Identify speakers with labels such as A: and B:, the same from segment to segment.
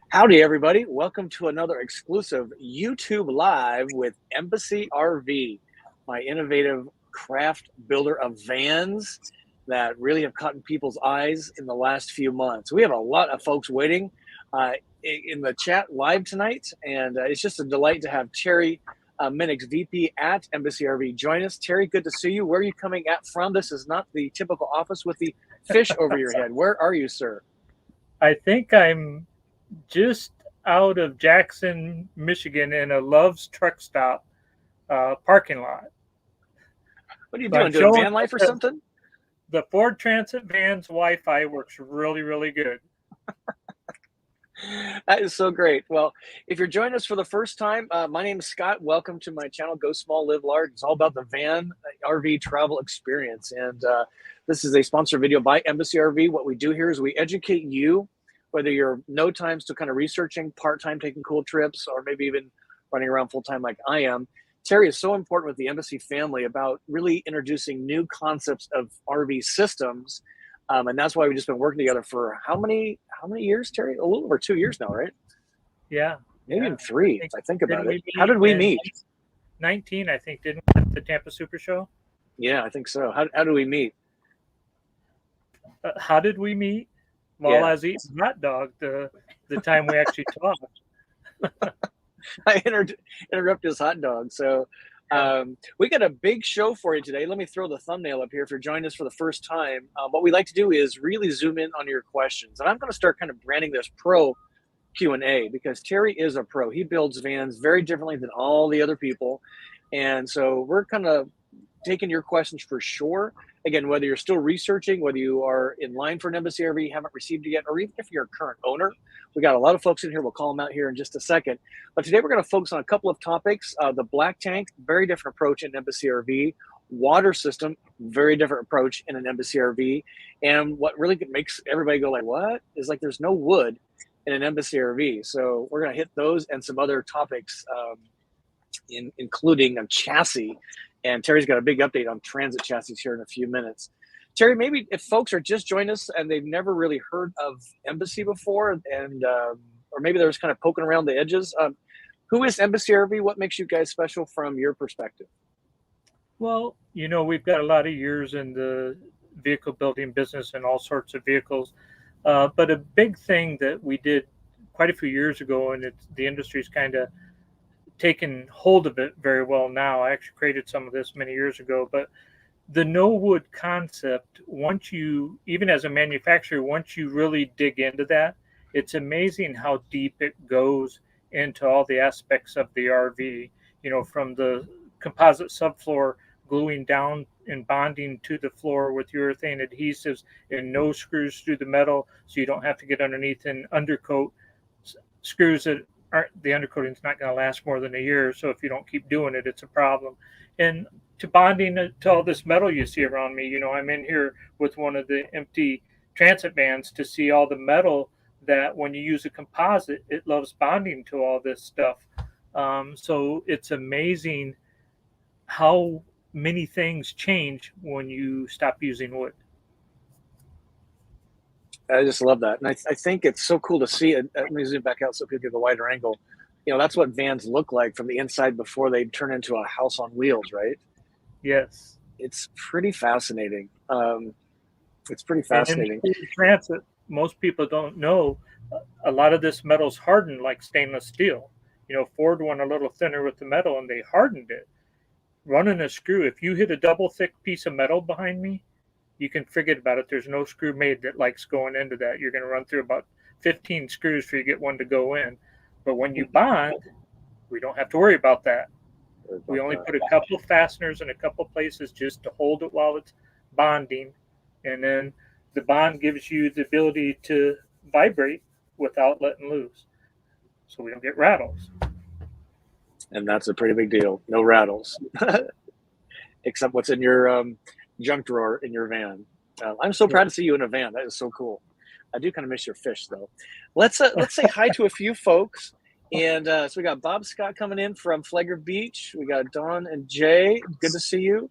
A: Howdy, everybody. Welcome to another exclusive YouTube Live with Embassy RV, my innovative craft builder of vans that really have caught people's eyes in the last few months. We have a lot of folks waiting in the chat live tonight, and it's just a delight to have Terry Minix, VP at Embassy RV, join us. Terry, good to see you. Where are you coming at from? This is not the typical office with the fish over your head. Where are you, sir?
B: I think I'm just out of Jackson, Michigan, in a Love's truck stop parking lot.
A: What are you
B: So I'm
A: doing? Doing
B: showing
A: van life or something?
B: the Ford Transit van's Wi-Fi works really, really good.
A: That is so great. Well, if you're joining us for the first time, my name is Scott. Welcome to my channel, Go Small, Live Large. It's all about the van RV travel experience. And this is a sponsored video by Embassy RV. What we do here is we educate you, whether you're no time, still kind of researching, part-time taking cool trips, or maybe even running around full-time like I am. Terry is so important with the Embassy family about really introducing new concepts of RV systems. And that's why we've just been working together for how many years, Terry? A little over 2 years now, right?
B: Yeah.
A: Maybe even three, if I think about it. How
B: How
A: did we meet?
B: 19, I think, didn't we, at the Tampa Super Show?
A: Yeah, I think so. How did we meet?
B: How did we meet? While I was eating hot dog the time we actually talked.
A: I interrupted his hot dog. So we got a big show for you today. Let me throw the thumbnail up here. If you're joining us for the first time, what we like to do is really zoom in on your questions. And I'm going to start kind of branding this pro Q&A because Terry is a pro. He builds vans very differently than all the other people. And so we're kind of taking your questions for sure. Again, whether you're still researching, whether you are in line for an Embassy RV, haven't received it yet, or even if you're a current owner, we got a lot of folks in here. We'll call them out here in just a second. But today we're going to focus on a couple of topics. The black tank, very different approach in Embassy RV. Water system, very different approach in an Embassy RV. And what really makes everybody go like, what? Is like there's no wood in an Embassy RV. So we're going to hit those and some other topics, including a chassis. And Terry's got a big update on transit chassis here in a few minutes. Terry, maybe if folks are just joining us and they've never really heard of Embassy before, and or maybe they're just kind of poking around the edges, who is Embassy RV? What makes you guys special from your perspective?
B: Well, we've got a lot of years in the vehicle building business and all sorts of vehicles. But a big thing that we did quite a few years ago, and the industry's kind of taken hold of it very well now. I actually created some of this many years ago, but the no wood concept, even as a manufacturer, once you really dig into that, it's amazing how deep it goes into all the aspects of the RV, from the composite subfloor gluing down and bonding to the floor with urethane adhesives and no screws through the metal, so you don't have to get underneath an undercoat. Screws that the undercoating's not going to last more than a year, so if you don't keep doing it, it's a problem. And to bonding to all this metal you see around me, I'm in here with one of the empty transit vans to see all the metal that when you use a composite, it loves bonding to all this stuff. So it's amazing how many things change when you stop using wood.
A: I just love that. And I think it's so cool to see it. Let me zoom back out so people get the wider angle. That's what vans look like from the inside before they turn into a house on wheels, right?
B: Yes.
A: It's pretty fascinating. It's pretty fascinating.
B: And in transit, most people don't know a lot of this metal's hardened like stainless steel. Ford went a little thinner with the metal and they hardened it. Running a screw, if you hit a double thick piece of metal behind me, you can forget about it. There's no screw made that likes going into that. You're going to run through about 15 screws before you get one to go in. But when you bond, we don't have to worry about that. We only put a couple fasteners in a couple places just to hold it while it's bonding. And then the bond gives you the ability to vibrate without letting loose. So we don't get rattles.
A: And that's a pretty big deal. No rattles. Except what's in your junk drawer in your van. I'm so proud to see you in a van. That is so cool. I do kind of miss your fish, though. Let's say hi to a few folks. And so we got Bob Scott coming in from Flagler Beach. We got Don and Jay. Good to see you.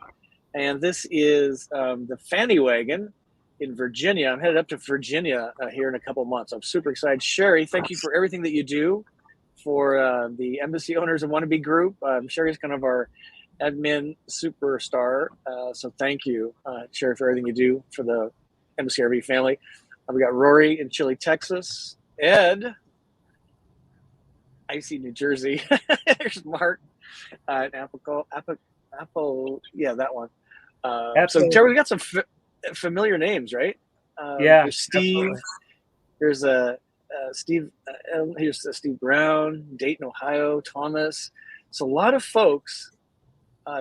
A: And this is the Fanny Wagon. in Virginia. I'm headed up to Virginia here in a couple months. I'm super excited. Sherry, thank you for everything that you do for the Embassy Owners and Wannabe group. Sherry's kind of our admin superstar. So thank you, Sherry, for everything you do for the Embassy RV family. We got Rory in Chile, Texas. Ed, icy New Jersey. There's Mark in Apple. Yeah, that one. So Terry, we got some familiar names, right?
B: Yeah.
A: There's Steve.
B: Absolutely.
A: There's Steve. Here's Steve Brown, Dayton, Ohio. Thomas. So a lot of folks.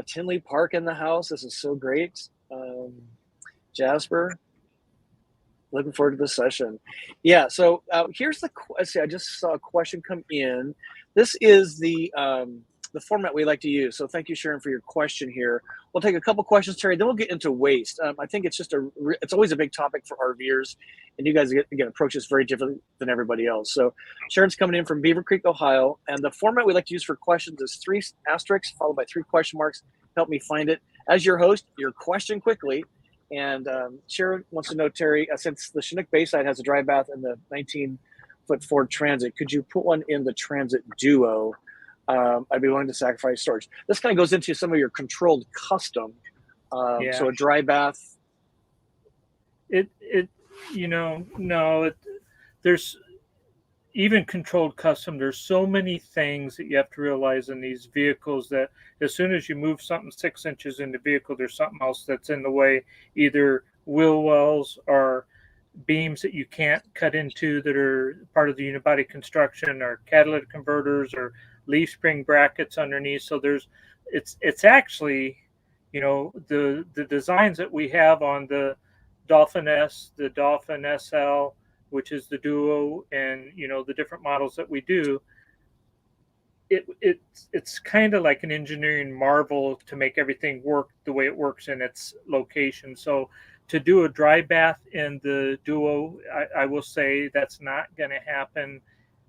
A: Tinley Park in the house. This is so great. Jasper. Looking forward to the session. Yeah. So here's let's see. I just saw a question come in. This is the format we like to use. So thank you, Sharon, for your question here. We'll take a couple questions, Terry, then we'll get into waste. I think it's just it's always a big topic for RVers, and you guys again approach this very differently than everybody else. So Sharon's coming in from Beaver Creek, Ohio, and the format we like to use for questions is 3 asterisks followed by 3 question marks. Help me find it. As your host, your question quickly. And Sharon wants to know, Terry, since the Chinook Bayside has a dry bath and the 19-foot Ford Transit, could you put one in the Transit Duo? I'd be willing to sacrifice storage. This kind of goes into some of your controlled custom. So a dry bath.
B: There's even controlled custom. There's so many things that you have to realize in these vehicles that as soon as you move something 6 inches in the vehicle, there's something else that's in the way, either wheel wells or beams that you can't cut into that are part of the unibody construction, or catalytic converters or leaf spring brackets underneath. So it's actually, the designs that we have on the Dolphin S, the Dolphin SL, which is the Duo, and the different models that we do, it's kind of like an engineering marvel to make everything work the way it works in its location. So to do a dry bath in the Duo, I will say that's not going to happen.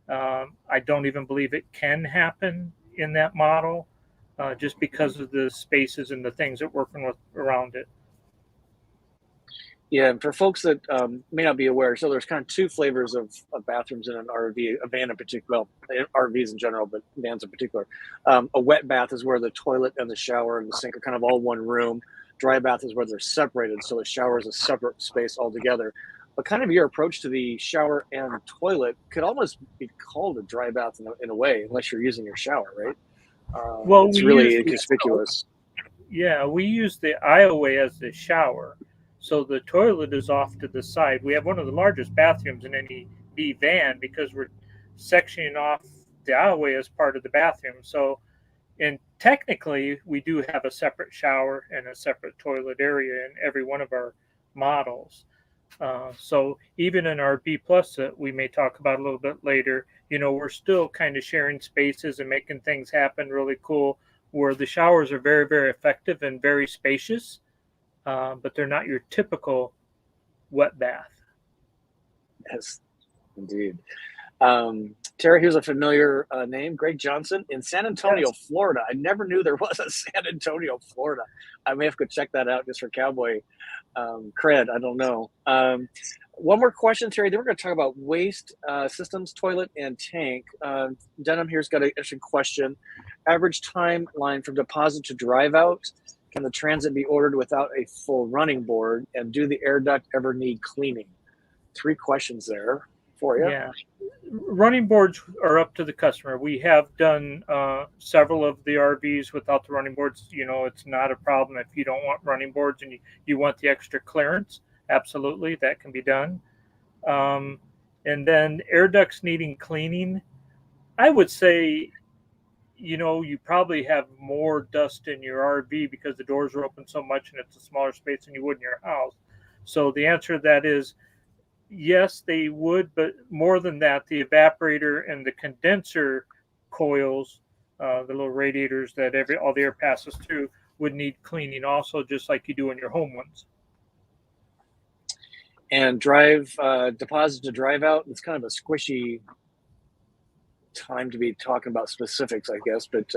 B: I don't even believe it can happen in that model, just because of the spaces and the things that working with around it.
A: Yeah, and for folks that may not be aware, so there's kind of 2 flavors of bathrooms in an RV, a van in particular, well, RVs in general, but vans in particular. A wet bath is where the toilet and the shower and the sink are kind of all one room. Dry bath is where they're separated, so the shower is a separate space altogether. But kind of your approach to the shower and toilet could almost be called a dry bath in a way, unless you're using your shower, right? Well, it's really inconspicuous.
B: Yeah, we use the aisleway as the shower. So the toilet is off to the side. We have one of the largest bathrooms in any B van because we're sectioning off the aisleway as part of the bathroom. So, and technically, we do have a separate shower and a separate toilet area in every one of our models. So even in our B Plus that we may talk about a little bit later, we're still kind of sharing spaces and making things happen really cool, where the showers are very, very effective and very spacious. But they're not your typical wet bath.
A: Yes, indeed. Terry, here's a familiar name, Greg Johnson in San Antonio, yes, Florida. I never knew there was a San Antonio, Florida. I may have to check that out just for cowboy cred. I don't know. One more question, Terry. Then we're going to talk about waste systems, toilet, and tank. Denham here's got an interesting question. Average timeline from deposit to drive out. Can the Transit be ordered without a full running board? And do the air duct ever need cleaning? 3 questions there for you.
B: Yeah. Running boards are up to the customer. We have done several of the RVs without the running boards. It's not a problem if you don't want running boards and you want the extra clearance. Absolutely, that can be done. And then air ducts needing cleaning, I would say, you probably have more dust in your RV because the doors are open so much and it's a smaller space than you would in your house. So the answer to that is yes, they would, but more than that, the evaporator and the condenser coils, the little radiators that all the air passes through, would need cleaning also, just like you do in your home ones.
A: And deposit to drive out, it's kind of a squishy time to be talking about specifics, I guess, but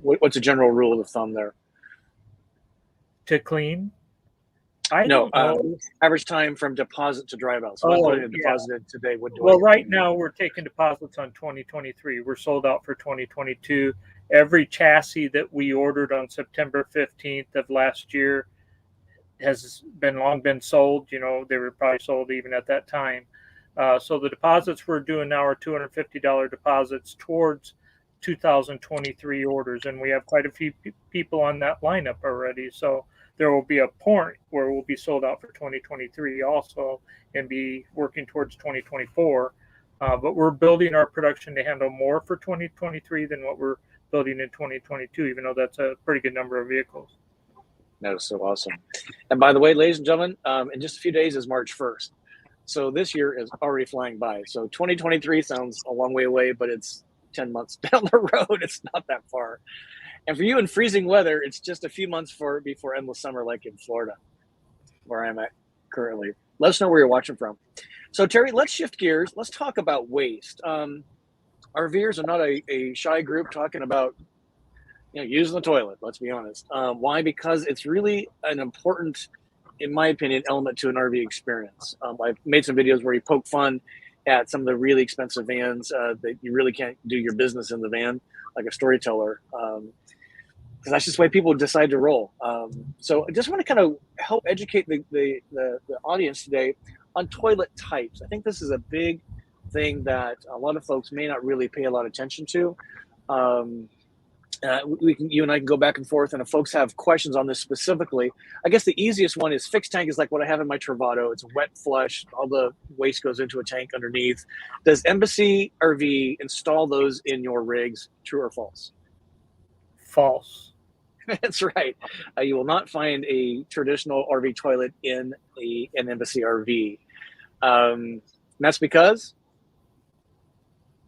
A: what's a general rule of thumb there?
B: To clean? I
A: No,
B: don't know.
A: average time from deposit to drive out. So if I'm
B: Oh,
A: putting a
B: yeah.
A: deposit in today, what do I
B: Well,
A: get
B: right
A: paid?
B: now we're taking deposits on 2023. We're sold out for 2022. Every chassis that we ordered on September 15th of last year has long been sold. You know, they were probably sold even at that time. So the deposits we're doing now are $250 deposits towards 2023 orders, and we have quite a few people on that lineup already. So there will be a point where we'll be sold out for 2023 also, and be working towards 2024. But we're building our production to handle more for 2023 than what we're building in 2022, even though that's a pretty good number of vehicles.
A: That is so awesome. And by the way, ladies and gentlemen, in just a few days is March 1st. So this year is already flying by. So 2023 sounds a long way away, but it's 10 months down the road. It's not that far. And for you in freezing weather, it's just a few months before endless summer, like in Florida, where I'm at currently. Let us know where you're watching from. So Terry, let's shift gears. Let's talk about waste. RVers are not a shy group talking about using the toilet. Let's be honest. Why? Because it's really an important, in my opinion, element to an RV experience. I've made some videos where you poke fun at some of the really expensive vans that you really can't do your business in the van, like a storyteller. Because that's just the way people decide to roll. So I just want to kind of help educate the audience today on toilet types. I think this is a big thing that a lot of folks may not really pay a lot of attention to. You and I can go back and forth, and if folks have questions on this specifically, I guess the easiest one is fixed tank is like what I have in my Travato. It's a wet flush. All the waste goes into a tank underneath. Does Embassy RV install those in your rigs? True or false?
B: False.
A: That's right. You will not find a traditional RV toilet in an Embassy RV. That's because?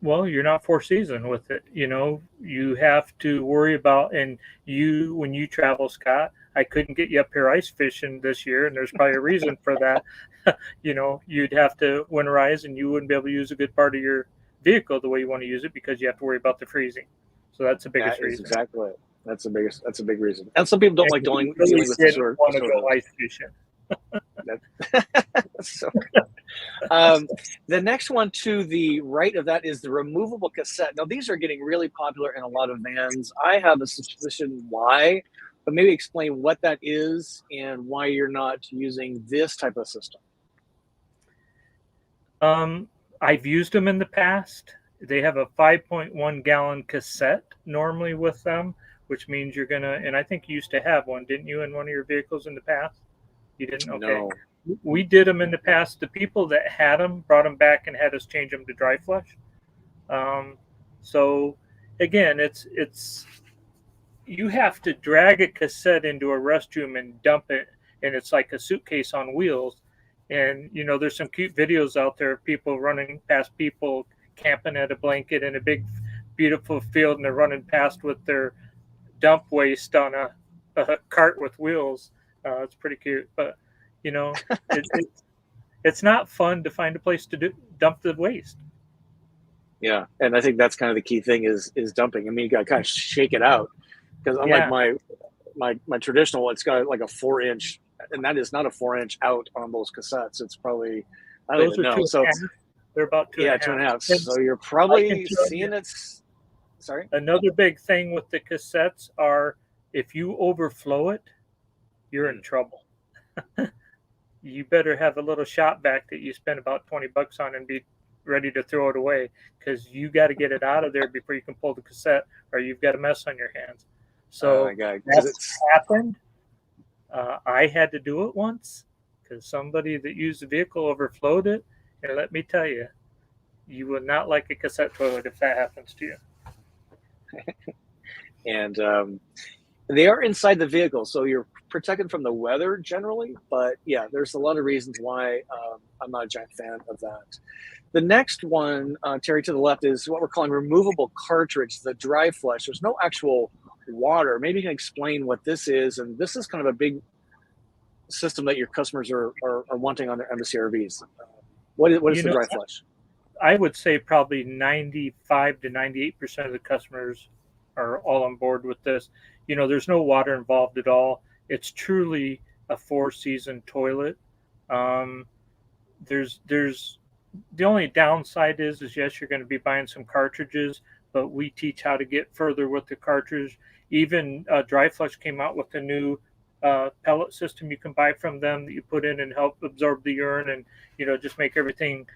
B: Well, you're not four season with it. You know, you have to worry about, and when you travel, Scott, I couldn't get you up here ice fishing this year, and there's probably a reason for that. You'd have to winterize, and you wouldn't be able to use a good part of your vehicle the way you want to use it because you have to worry about the freezing. So that's the biggest reason.
A: Exactly it. That's a big reason. And some people don't like dealing with
B: the sort want to go ice fishing.
A: That's so good. The next one to the right of that is the removable cassette. Now, these are getting really popular in a lot of vans. I have a suspicion why, but maybe explain what that is and why you're not using this type of system.
B: I've used them in the past. They have a 5.1 gallon cassette normally with them, which means you're gonna, and I think you used to have one, didn't you, in one of your vehicles in the past? You didn't? Okay.
A: No.
B: We did them in the past. The people that had them brought them back and had us change them to dry flush. So again, it's you have to drag a cassette into a restroom and dump it, and it's like a suitcase on wheels. And there's some cute videos out there of people running past people camping at a blanket in a big, beautiful field, and they're running past with their dump waste on a cart with wheels. It's pretty cute, but it's not fun to find a place to dump the waste.
A: Yeah, and I think that's kind of the key thing is dumping. I mean, you got to kind of shake it out because unlike my traditional, it's got like a 4-inch, and that is not a 4-inch out on those cassettes. It's probably I don't even know. So
B: they're about
A: 2.5. So you're probably seeing it. Sorry.
B: Another big thing with the cassettes are if you overflow it, you're in trouble. You better have a little shop vac that you spend about $20 on and be ready to throw it away, because you got to get it out of there before you can pull the cassette, or you've got a mess on your hands. So that's happened. I had to do it once because somebody that used the vehicle overflowed it, and let me tell you, you would not like a cassette toilet if that happens to you.
A: And they are inside the vehicle, so you're protected from the weather generally. But yeah, there's a lot of reasons why I'm not a giant fan of that. The next one, Terry, to the left, is what we're calling removable cartridge, the dry flush. There's no actual water. Maybe you can explain what this is. And this is kind of a big system that your customers are wanting on their Embassy RVs. What is the dry flush?
B: I would say probably 95 to 98% of the customers are all on board with this. There's no water involved at all. It's truly a 4-season toilet. There's the only downside is yes, you're going to be buying some cartridges, but we teach how to get further with the cartridge. Even Dry Flush came out with a new pellet system you can buy from them that you put in and help absorb the urine and, just make everything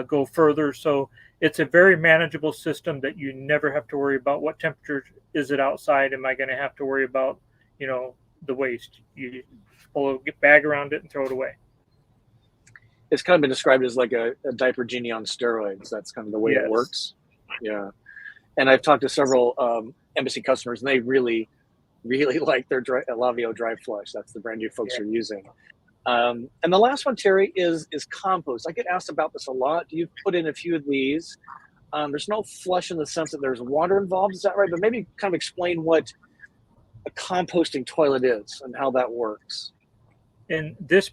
B: go further. So it's a very manageable system that you never have to worry about what temperature is it outside. Am I going to have to worry about, the waste? You pull a bag around it and throw it away.
A: It's kind of been described as like a diaper genie on steroids. That's kind of the way it works. Yeah. And I've talked to several embassy customers, and they really, really like their Lavio Dry Flush. That's the brand you folks are using. And the last one, Terry, is compost. I get asked about this a lot. You've put in a few of these. There's no flush in the sense that there's water involved. Is that right? But maybe kind of explain what a composting toilet is and how that works.
B: And this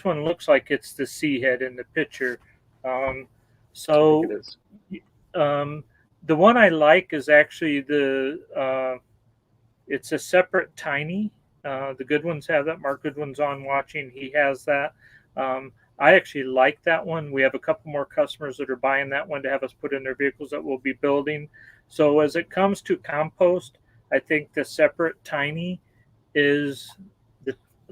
B: one looks like it's the C head in the picture. The one I like is actually it's a separate tiny. The good ones have that. Mark Goodwin's on watching. He has that. I actually like that one. We have a couple more customers that are buying that one to have us put in their vehicles that we'll be building. So as it comes to compost, I think the separate tiny is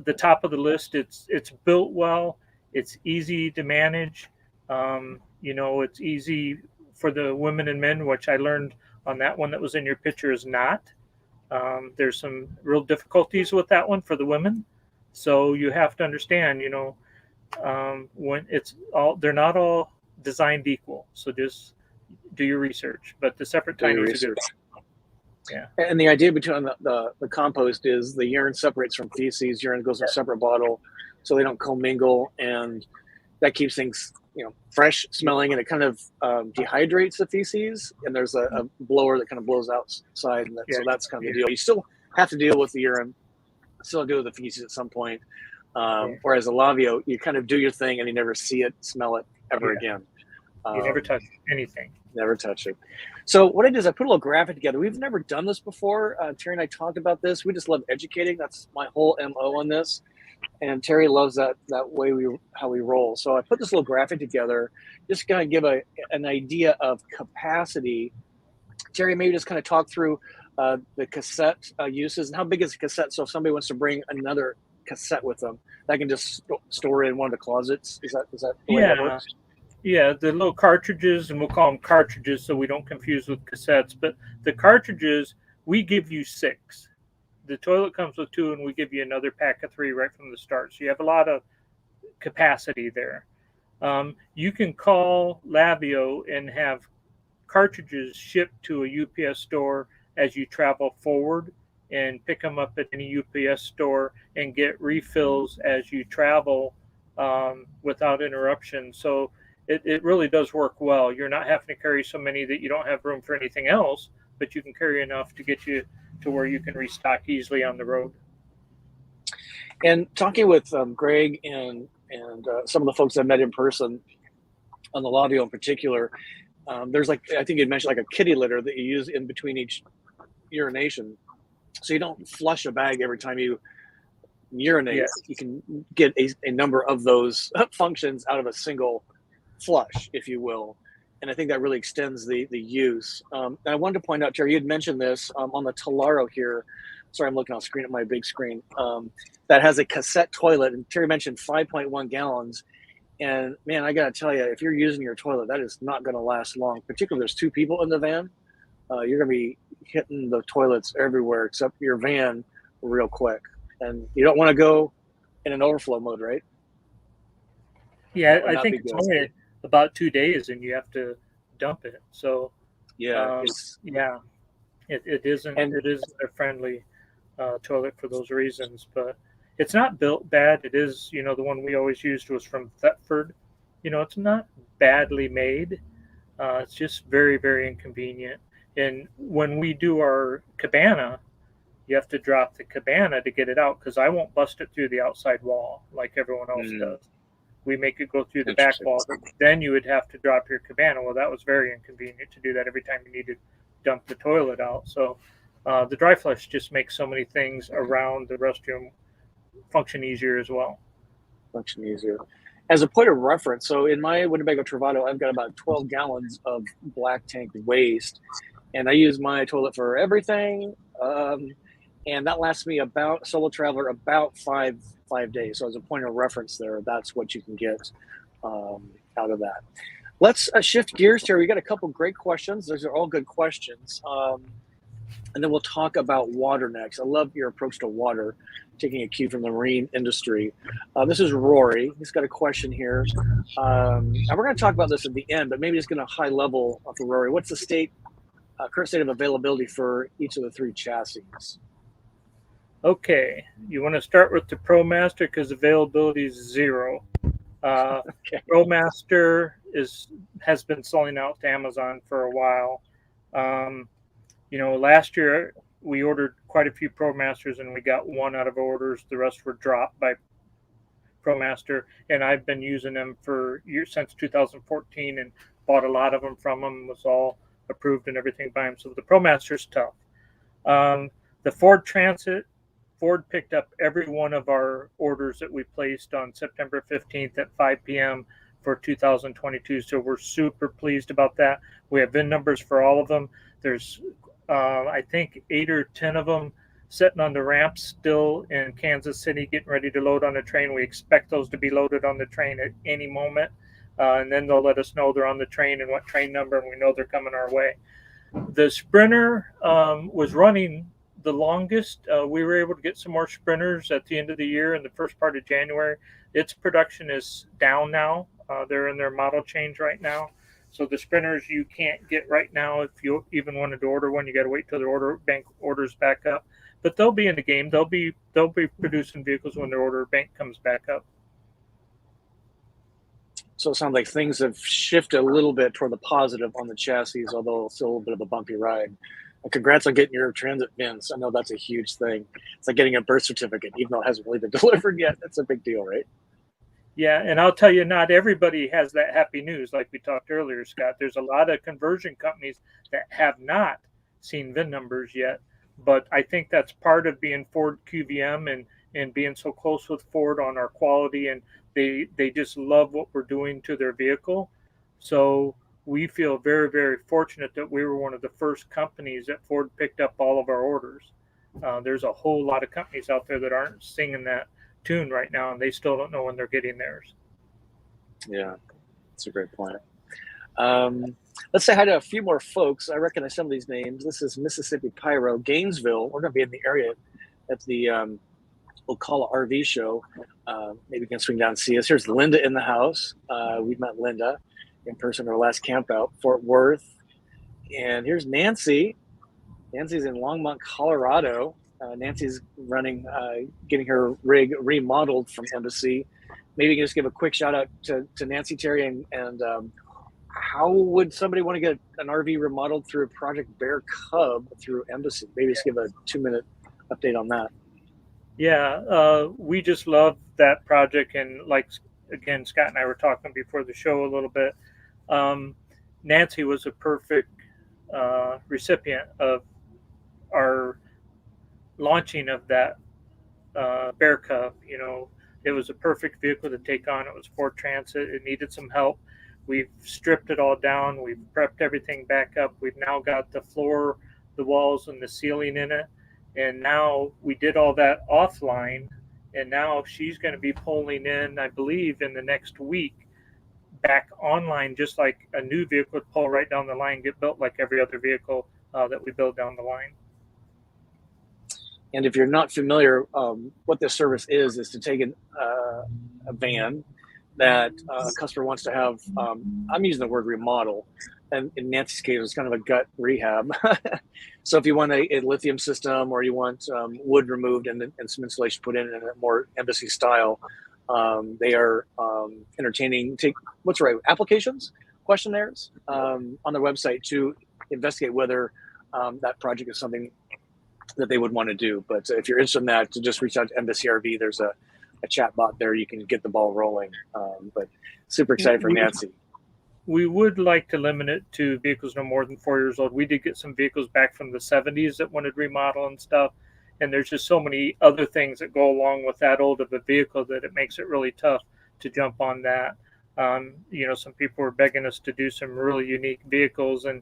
B: the top of the list. It's built well. It's easy to manage. It's easy for the women and men, which I learned on that one that was in your picture is not. There's some real difficulties with that one for the women. So you have to understand, when they're not all designed equal. So just do your research. But the separate tiny is a good one. Yeah.
A: And the idea between the compost is the urine separates from feces. Urine goes in a separate bottle, so they don't commingle, and that keeps things fresh smelling, and it kind of dehydrates the feces. And there's a blower that kind of blows outside, and so that's kind of the deal. You still have to deal with the urine, still deal with the feces at some point. Whereas a Lavio, you kind of do your thing, and you never see it, smell it ever again.
B: You never touch anything.
A: Never touch it. So what I did is I put a little graphic together. We've never done this before. Terry and I talked about this. We just love educating. That's my whole MO on this. And Terry loves that way how we roll. So I put this little graphic together, just kind of give an idea of capacity. Terry, maybe just kind of talk through the cassette uses and how big is a cassette. So if somebody wants to bring another cassette with them, that can just store it in one of the closets. Is that the way that works?
B: Yeah, the little cartridges, and we'll call them cartridges so we don't confuse with cassettes. But the cartridges, we give you 6. The toilet comes with 2, and we give you another pack of 3 right from the start. So you have a lot of capacity there. You can call Lavio and have cartridges shipped to a UPS store as you travel forward, and pick them up at any UPS store and get refills as you travel without interruption. So it really does work well. You're not having to carry so many that you don't have room for anything else, but you can carry enough to get you to where you can restock easily on the road.
A: And talking with Greg and some of the folks I met in person on the Lavio in particular, there's I think you'd mentioned like a kitty litter that you use in between each urination. So you don't flush a bag every time you urinate. Yes. You can get a number of those functions out of a single flush, if you will. And I think that really extends the use. And I wanted to point out, Terry, you had mentioned this on the Talaro here. Sorry, I'm looking on screen at my big screen. That has a cassette toilet. And Terry mentioned 5.1 gallons. And man, I got to tell you, if you're using your toilet, that is not going to last long. Particularly if there's 2 people in the van, you're going to be hitting the toilets everywhere except your van real quick. And you don't want to go in an overflow mode, right?
B: Yeah, I think it's only about 2 days and you have to dump it. So it isn't a friendly toilet for those reasons, but it's not built bad. It is, the one we always used was from Thetford. It's not badly made. It's just very, very inconvenient. And when we do our Cabana, you have to drop the Cabana to get it out because I won't bust it through the outside wall like everyone else does. We make it go through the back wall. Then you would have to drop your Cabana. Well, that was very inconvenient to do that every time you need to dump the toilet out. So the dry flush just makes so many things around the restroom function easier as well.
A: Function easier. As a point of reference, so in my Winnebago Travato, I've got about 12 gallons of black tank waste, and I use my toilet for everything. And that lasts me about, solo traveler, about five days. So as a point of reference there, that's what you can get out of that. Let's shift gears here. We got a couple great questions. Those are all good questions. And then we'll talk about water next. I love your approach to water, taking a cue from the marine industry. This is Rory. He's got a question here. And we're going to talk about this at the end, but maybe just going to high level for Rory. What's the current state of availability for each of the 3 chassis?
B: Okay, you want to start with the Promaster because availability is 0. Okay. Promaster has been selling out to Amazon for a while. Last year we ordered quite a few Promasters and we got 1 out of orders. The rest were dropped by Promaster, and I've been using them for years, since 2014, and bought a lot of them from them. Was all approved and everything by them. So the Promaster's tough. The Ford Transit, Ford picked up every one of our orders that we placed on September 15th at 5 p.m. for 2022. So we're super pleased about that. We have VIN numbers for all of them. There's, I think, 8 or 10 of them sitting on the ramp still in Kansas City, getting ready to load on the train. We expect those to be loaded on the train at any moment. And then they'll let us know they're on the train and what train number, and we know they're coming our way. The Sprinter was running the longest. We were able to get some more Sprinters at the end of the year and the first part of January. Its production is down now. They're in their model change right now. So the Sprinters you can't get right now. If you even wanted to order one, you got to wait till the order bank orders back up. But they'll be in the game. They'll be producing vehicles when their order bank comes back up.
A: So it sounds like things have shifted a little bit toward the positive on the chassis, although it's still a little bit of a bumpy ride. And congrats on getting your transit VINs. I know that's a huge thing. It's like getting a birth certificate, even though it hasn't really been delivered yet. That's a big deal, right?
B: Yeah, and I'll tell you, not everybody has that happy news like we talked earlier, Scott. There's a lot of conversion companies that have not seen VIN numbers yet, but I think that's part of being Ford QVM and being so close with Ford on our quality, and they just love what we're doing to their vehicle. So we feel very, very fortunate that we were one of the first companies that Ford picked up all of our orders. There's a whole lot of companies out there that aren't singing that tune right now, and they still don't know when they're getting theirs.
A: Yeah, that's a great point. Let's say hi to a few more folks. I recognize some of these names. This is Mississippi Pyro, Gainesville. We're going to be in the area at the Ocala RV show. Maybe you can swing down and see us. Here's Linda in the house. We've met Linda in person at our last camp out, Fort Worth. And here's Nancy. Nancy's in Longmont, Colorado. Nancy's running, getting her rig remodeled from Embassy. Maybe you can just give a quick shout out to Nancy, Terry, and how would somebody want to get an RV remodeled through Project Bear Cub through Embassy? Maybe just give a 2-minute update on that.
B: Yeah, we just love that project. And like, again, Scott and I were talking before the show a little bit. Nancy was a perfect recipient of our launching of that Bear Cub. You know, it was a perfect vehicle to take on. It was Ford Transit. It needed some help. We've stripped it all down. We've prepped everything back up. We've now got the floor, the walls, and the ceiling in it. And now we did all that offline. And now she's going to be pulling in, I believe, in the next week back online, just like a new vehicle would pull right down the line, get built like every other vehicle that we build down the line.
A: And if you're not familiar, what this service is to take a van that a customer wants to have, I'm using the word remodel, and in Nancy's case, it's kind of a gut rehab. So if you want a lithium system, or you want wood removed and some insulation put in a more Embassy style, they are entertaining, applications, questionnaires on their website to investigate whether that project is something that they would want to do. But if you're interested in that, to just reach out to Embassy RV. There's a chat bot there. You can get the ball rolling. But super excited for Nancy.
B: We would like to limit it to vehicles no more than 4 years old. We did get some vehicles back from the 70s that wanted remodel and stuff. And there's just so many other things that go along with that old of a vehicle that it makes it really tough to jump on that. Some people were begging us to do some really unique vehicles, and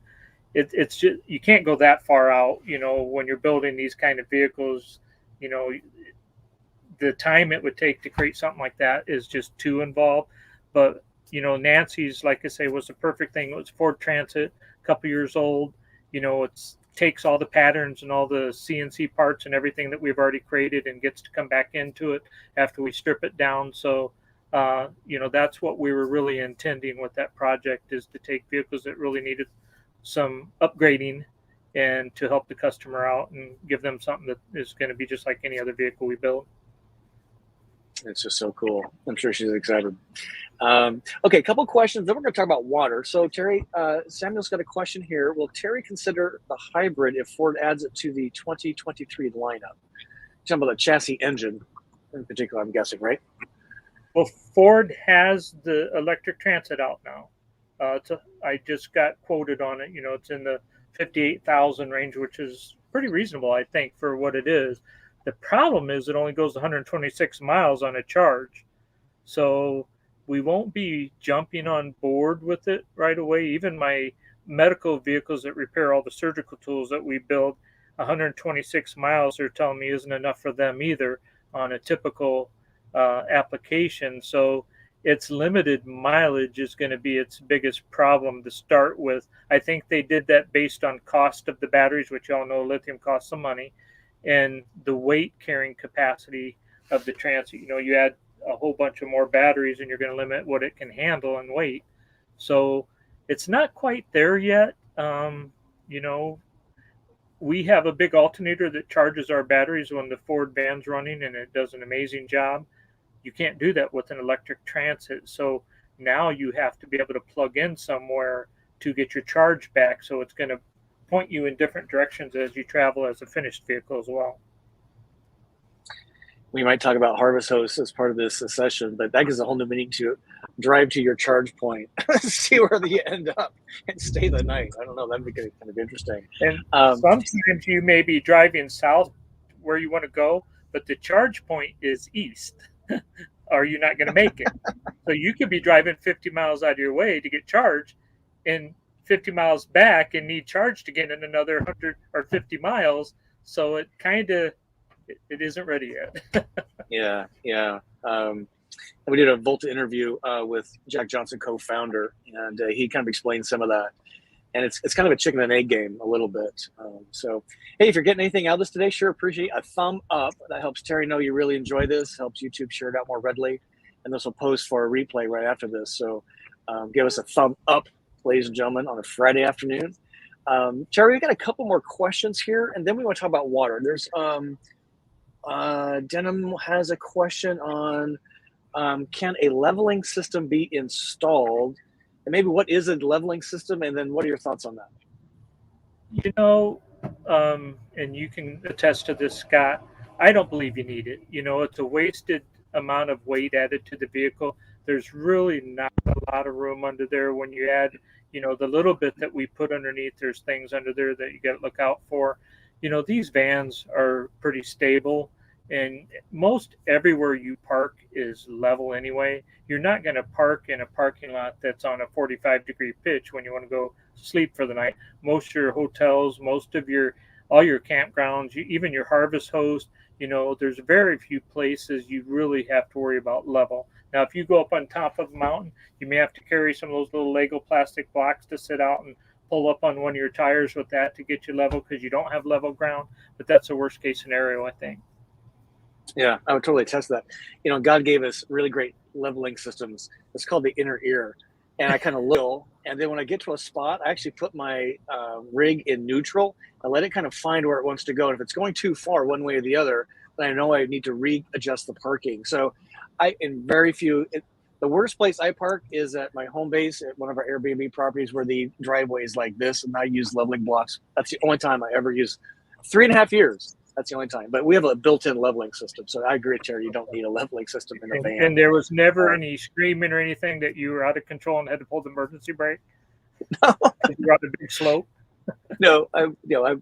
B: it's just, you can't go that far out. When you're building these kind of vehicles, the time it would take to create something like that is just too involved. But Nancy's, like I say, was the perfect thing. It was Ford Transit, a couple years old. It's takes all the patterns and all the CNC parts and everything that we've already created and gets to come back into it after we strip it down. So that's what we were really intending with that project, is to take vehicles that really needed some upgrading and to help the customer out and give them something that is going to be just like any other vehicle we build.
A: It's just so cool. I'm sure she's excited. Okay, a couple questions. Then we're going to talk about water. So Terry, Samuel's got a question here. Will Terry consider the hybrid if Ford adds it to the 2023 lineup? Talking about the chassis engine in particular, I'm guessing, right?
B: Well, Ford has the electric Transit out now. I just got quoted on it. It's in the 58,000 range, which is pretty reasonable, I think, for what it is. The problem is it only goes 126 miles on a charge. So we won't be jumping on board with it right away. Even my medical vehicles that repair all the surgical tools that we build, 126 miles, they're telling me isn't enough for them either on a typical application. So its limited mileage is going to be its biggest problem to start with. I think they did that based on cost of the batteries, which y'all know lithium costs some money, and the weight carrying capacity of the Transit. You add a whole bunch of more batteries and you're going to limit what it can handle in weight. So it's not quite there yet. We have a big alternator that charges our batteries when the Ford van's running, and it does an amazing job. You can't do that with an electric Transit. So now you have to be able to plug in somewhere to get your charge back. So it's going to point you in different directions as you travel as a finished vehicle as well.
A: We might talk about harvest hosts as part of this session, but that gives a whole new meaning to drive to your charge point, see where you end up, and stay the night. I don't know. That'd be kind of interesting.
B: And sometimes you may be driving south where you want to go, but the charge point is east. Are you not going to make it? So you could be driving 50 miles out of your way to get charged, and 50 miles back and need charge to get in another 100 or 50 miles. So it isn't ready yet.
A: Yeah. We did a Volta interview with Jack Johnson, co-founder, and he kind of explained some of that. And it's kind of a chicken and egg game a little bit. So, hey, if you're getting anything out of this today, sure appreciate a thumb up. That helps Terry know you really enjoy this, helps YouTube share it out more readily. And this will post for a replay right after this. So give us a thumb up, ladies and gentlemen, on a Friday afternoon. Terry, we got a couple more questions here, and then we want to talk about water. There's Denim has a question on can a leveling system be installed? And maybe what is a leveling system, and then what are your thoughts on that?
B: And you can attest to this, Scott, I don't believe you need it. It's a wasted amount of weight added to the vehicle. There's really not a lot of room under there. When you add, the little bit that we put underneath, there's things under there that you got to look out for. These vans are pretty stable, and most everywhere you park is level anyway. You're not going to park in a parking lot that's on a 45-degree pitch when you want to go sleep for the night. Most of your hotels, all your campgrounds, even your harvest host, there's very few places you really have to worry about level. Now, if you go up on top of a mountain, you may have to carry some of those little Lego plastic blocks to sit out and pull up on one of your tires with that to get you level, because you don't have level ground. But that's a worst case scenario, I think.
A: Yeah, I would totally attest to that. God gave us really great leveling systems. It's called the inner ear. And I kind of look, and then when I get to a spot, I actually put my rig in neutral and let it kind of find where it wants to go. And if it's going too far one way or the other, then I know I need to readjust the parking. So the worst place I park is at my home base at one of our Airbnb properties where the driveway is like this, and I use leveling blocks. That's the only time I ever use. 3.5 years. That's the only time. But we have a built-in leveling system. So I agree, Terry, you don't need a leveling system in a van.
B: And there was never any screaming or anything that you were out of control and had to pull the emergency brake?
A: No.
B: You were on a big slope?
A: No,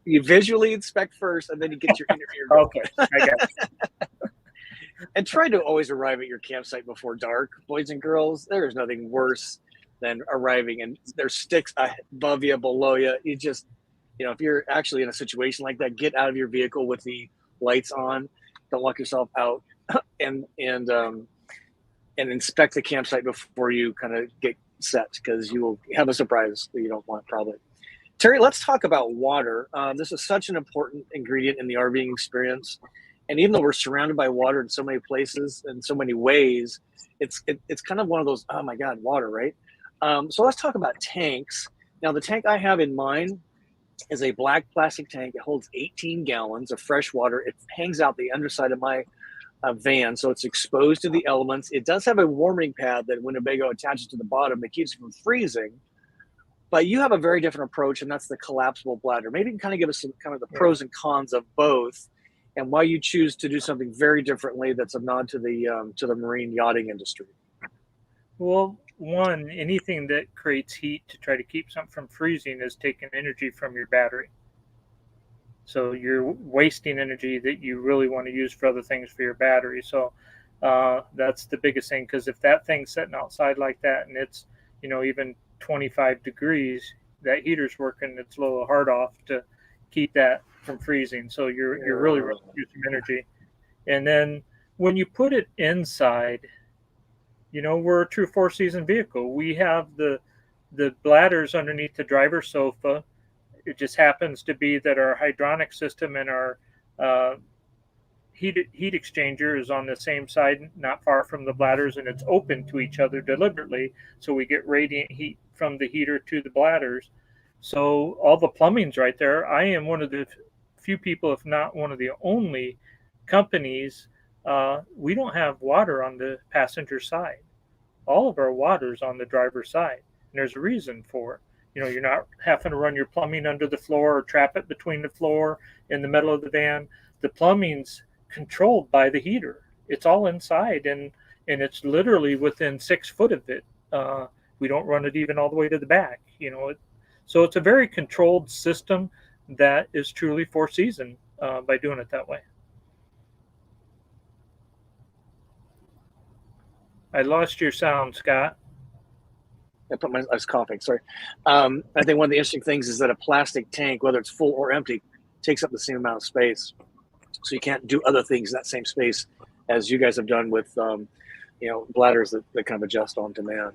A: you visually inspect first, and then you get your interview going.
B: Okay, I got it.
A: And try to always arrive at your campsite before dark, boys and girls. There is nothing worse than arriving and there's sticks above you, below you. You just, if you're actually in a situation like that, get out of your vehicle with the lights on. Don't lock yourself out, and inspect the campsite before you kind of get set, because you will have a surprise that you don't want probably. Terry, let's talk about water. This is such an important ingredient in the RVing experience. And even though we're surrounded by water in so many places and so many ways, it's kind of one of those, oh my God, water, right? So let's talk about tanks. Now, the tank I have in mind is a black plastic tank. It holds 18 gallons of fresh water. It hangs out the underside of my van, so it's exposed to the elements. It does have a warming pad that Winnebago attaches to the bottom that keeps it from freezing. But you have a very different approach, and that's the collapsible bladder. Maybe you can kind of give us some kind of the pros and cons of both, and why you choose to do something very differently that's a nod to the marine yachting industry.
B: Well, one, anything that creates heat to try to keep something from freezing is taking energy from your battery. So you're wasting energy that you really want to use for other things for your battery. So that's the biggest thing, because if that thing's sitting outside like that and it's, even 25 degrees, that heater's working, it's a little hard off to keep that from freezing. So you're really using energy. And then when you put it inside, we're a true 4-season vehicle. We have the bladders underneath the driver's sofa. It just happens to be that our hydronic system and our heat exchanger is on the same side, not far from the bladders, and it's open to each other deliberately, so we get radiant heat from the heater to the bladders. So all the plumbing's right there. I am one of the few people, if not one of the only companies, we don't have water on the passenger side. All of our water's on the driver's side, and there's a reason for it. You're not having to run your plumbing under the floor or trap it between the floor in the middle of the van. The plumbing's controlled by the heater. It's all inside, and it's literally within 6 foot of it. We don't run it even all the way to the back. So it's a very controlled system that is truly 4-season by doing it that way. I lost your sound, Scott.
A: I was coughing, sorry. I think one of the interesting things is that a plastic tank, whether it's full or empty, takes up the same amount of space. So you can't do other things in that same space as you guys have done with, bladders that kind of adjust on demand.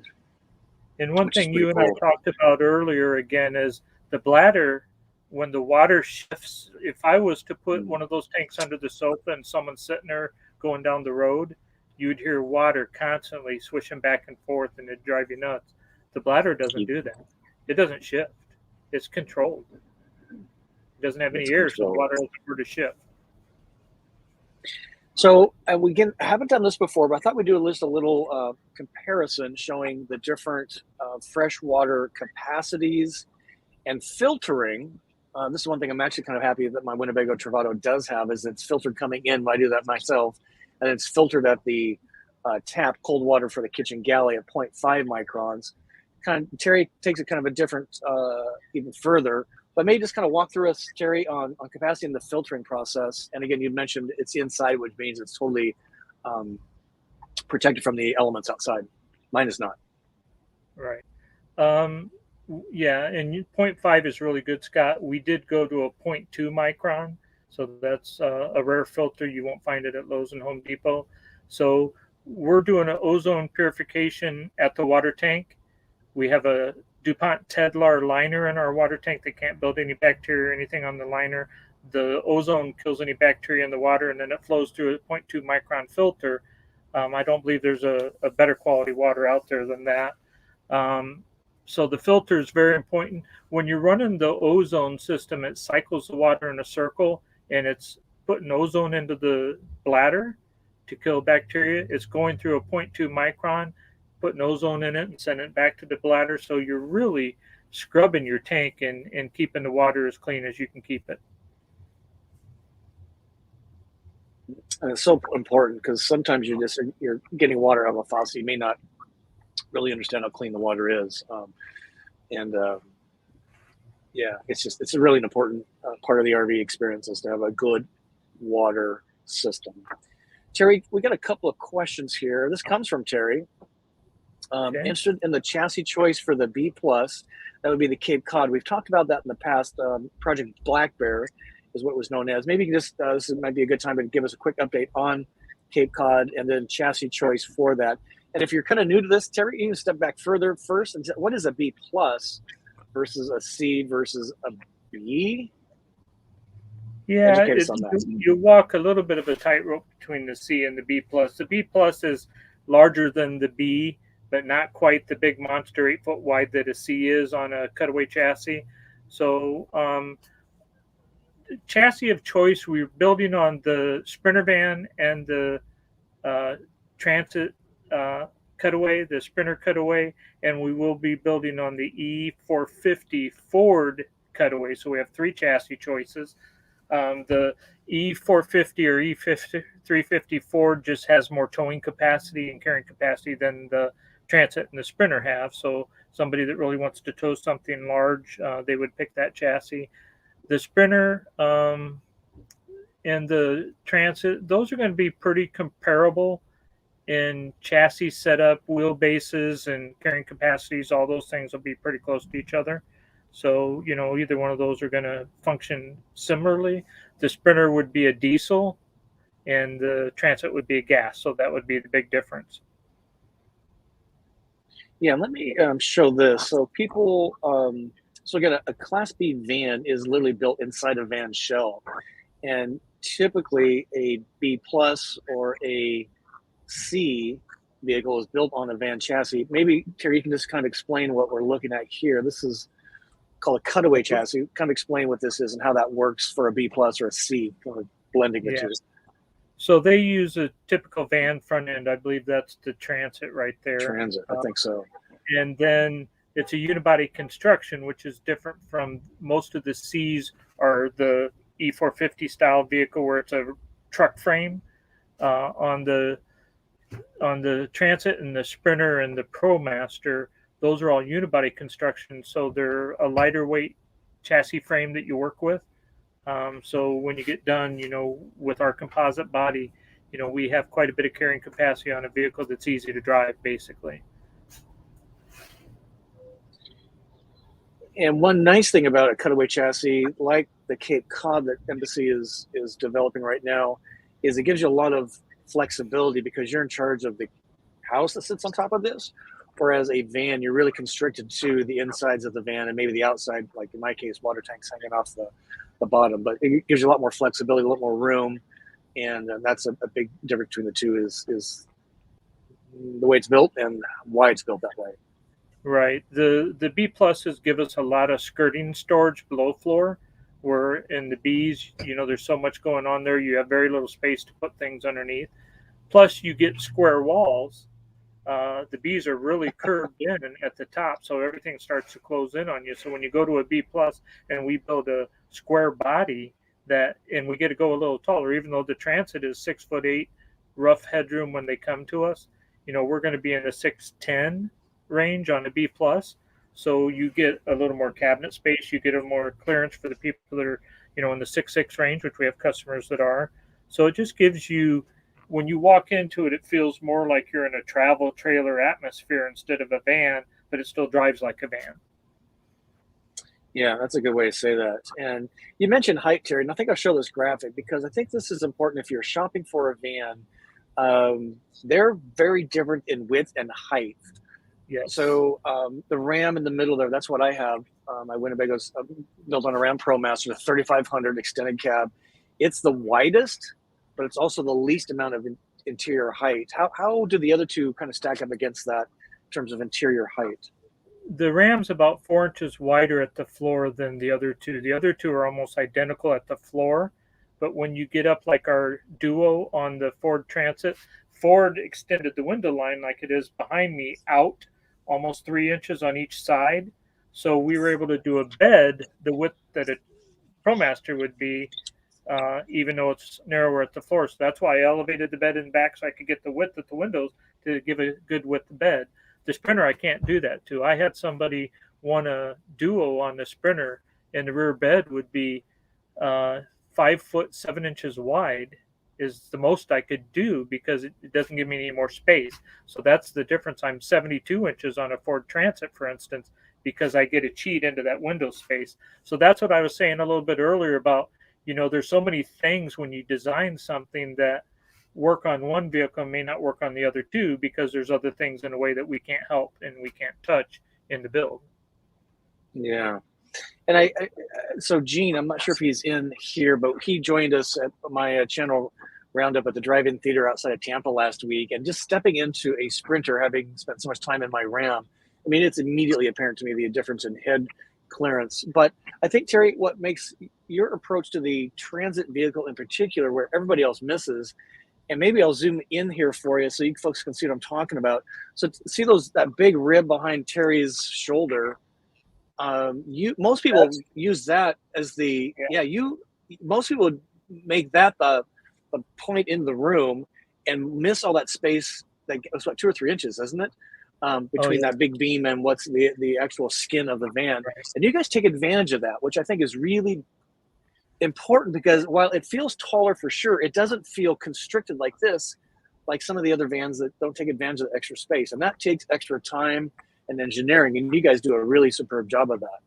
B: And one thing you and I talked about earlier, again, is the bladder, when the water shifts. If I was to put one of those tanks under the sofa and someone's sitting there going down the road, you'd hear water constantly swishing back and forth, and it'd drive you nuts. The bladder doesn't do that. It doesn't shift. It's controlled. It doesn't have any air, so water doesn't where to shift.
A: So we haven't done this before, but I thought we'd do just a little comparison showing the different freshwater capacities and filtering. This is one thing I'm actually kind of happy that my Winnebago Travato does have, is it's filtered coming in. I do that myself, and it's filtered at the tap, cold water for the kitchen galley at 0.5 microns. Terry takes it kind of a different, even further. But maybe just kind of walk through us, Terry, on capacity and the filtering process. And again, you mentioned it's inside, which means it's totally protected from the elements outside. Mine is not.
B: Right. Yeah, and 0.5 is really good, Scott. We did go to a 0.2 micron. So that's a rare filter. You won't find it at Lowe's and Home Depot. So we're doing an ozone purification at the water tank. We have a DuPont Tedlar liner in our water tank that can't build any bacteria or anything on the liner. The ozone kills any bacteria in the water, and then it flows through a 0.2 micron filter. I don't believe there's a better quality water out there than that. So the filter is very important. When you're running the ozone system, it cycles the water in a circle, and it's putting ozone into the bladder to kill bacteria. It's going through a 0.2 micron, putting ozone in it and sending it back to the bladder. So you're really scrubbing your tank and keeping the water as clean as you can keep it.
A: And it's so important, because sometimes you're getting water out of a faucet. You may not really understand how clean the water is. Yeah, it's a really important part of the RV experience is to have a good water system. Terry, we got a couple of questions here. This comes from Terry.
B: Okay.
A: Interested in the chassis choice for the B plus. That would be the Cape Cod. We've talked about that in the past. Project Blackbear is what it was known as. Maybe you can just this might be a good time to give us a quick update on Cape Cod and then chassis choice for that. And if you're kind of new to this, Terry, you can step back further first. And what is a B plus versus a C versus a B?
B: Yeah,
A: Educate us on that.
B: you walk a little bit of a tightrope between the C and the B plus. The B plus is larger than the B, but not quite the big monster 8 foot wide that a C is on a cutaway chassis. So chassis of choice, we're building on the Sprinter van and the Transit cutaway, the Sprinter cutaway, and we will be building on the E450 Ford cutaway. So we have 3 chassis choices. The E450 or E350 Ford just has more towing capacity and carrying capacity than the Transit and the Sprinter have. So somebody that really wants to tow something large, they would pick that chassis. The Sprinter and the Transit, those are going to be pretty comparable in chassis setup, wheelbases, and carrying capacities. All those things will be pretty close to each other. So, either one of those are going to function similarly. The Sprinter would be a diesel and the Transit would be a gas. So that would be the big difference.
A: Yeah, let me show this. So people, so again, a Class B van is literally built inside a van shell. And typically a B plus or a C vehicle is built on a van chassis. Maybe, Terry, you can just kind of explain what we're looking at here. This is called a cutaway chassis. Kind of explain what this is and how that works for a B plus or a C, kind of blending the two.
B: So they use a typical van front end. I believe that's the Transit right there.
A: Transit, I think so.
B: And then it's a unibody construction, which is different from most of the C's are the E450 style vehicle where it's a truck frame. On the Transit and the Sprinter and the Promaster, those are all unibody construction. So they're a lighter weight chassis frame that you work with. So when you get done, with our composite body, we have quite a bit of carrying capacity on a vehicle that's easy to drive, basically.
A: And one nice thing about a cutaway chassis, like the Cape Cod that Embassy is developing right now, is it gives you a lot of flexibility because you're in charge of the house that sits on top of this. Whereas a van, you're really constricted to the insides of the van and maybe the outside, like in my case, water tanks hanging off the bottom. But it gives you a lot more flexibility, a lot more room. And that's a big difference between the two is the way it's built and why it's built that way.
B: Right. The B pluses give us a lot of skirting storage below floor, where in the Bs, there's so much going on there. You have very little space to put things underneath. Plus, you get square walls. The Bs are really curved in at the top, so everything starts to close in on you. So when you go to a B plus and we build a square body and we get to go a little taller, even though the Transit is 6'8" rough headroom when they come to us, we're going to be in the 6'10" range on a B plus. So you get a little more cabinet space, you get a more clearance for the people that are, in the 6'6" range, which we have customers that are. So it just gives you, when you walk into it, it feels more like you're in a travel trailer atmosphere instead of a van, but it still drives like a van.
A: Yeah, that's a good way to say that. And you mentioned height, Terry, and I think I'll show this graphic because I think this is important if you're shopping for a van. They're very different in width and height.
B: Yes.
A: So the Ram in the middle there, that's what I have. My Winnebago's built on a Ram Promaster, the 3500 extended cab. It's the widest, but it's also the least amount of interior height. How do the other two kind of stack up against that in terms of interior height?
B: The Ram's about 4 inches wider at the floor than the other two. The other two are almost identical at the floor, but when you get up like our Duo on the Ford Transit, Ford extended the window line like it is behind me out almost 3 inches on each side. So we were able to do a bed the width that a Promaster would be, even though it's narrower at the floor. So that's why I elevated the bed in back so I could get the width at the windows to give a good width bed. The Sprinter, I can't do that to. I had somebody want a Duo on the Sprinter, and the rear bed would be 5 foot 7 inches wide is the most I could do because it doesn't give me any more space. So that's the difference. I'm 72 inches on a Ford Transit, for instance, because I get a cheat into that window space. So that's what I was saying a little bit earlier about, there's so many things when you design something that work on one vehicle may not work on the other two because there's other things in a way that we can't help and we can't touch in the build.
A: Yeah. And so Gene, I'm not sure if he's in here, but he joined us at my channel roundup at the drive-in theater outside of Tampa last week. And just stepping into a Sprinter, having spent so much time in my Ram, I mean, it's immediately apparent to me the difference in head clearance. But I think, Terry, what makes your approach to the transit vehicle in particular, where everybody else misses, and maybe I'll zoom in here for you so you folks can see what I'm talking about. So see that big rib behind Terry's shoulder. Most people use that as most people make that the point in the room and miss all that space. That was what, 2 or 3 inches, isn't it? Between that big beam and what's the actual skin of the van. Right. And you guys take advantage of that, which I think is really important, because while it feels taller for sure, it doesn't feel constricted like this, like some of the other vans that don't take advantage of the extra space. And that takes extra time and engineering, and you guys do a really superb job of that.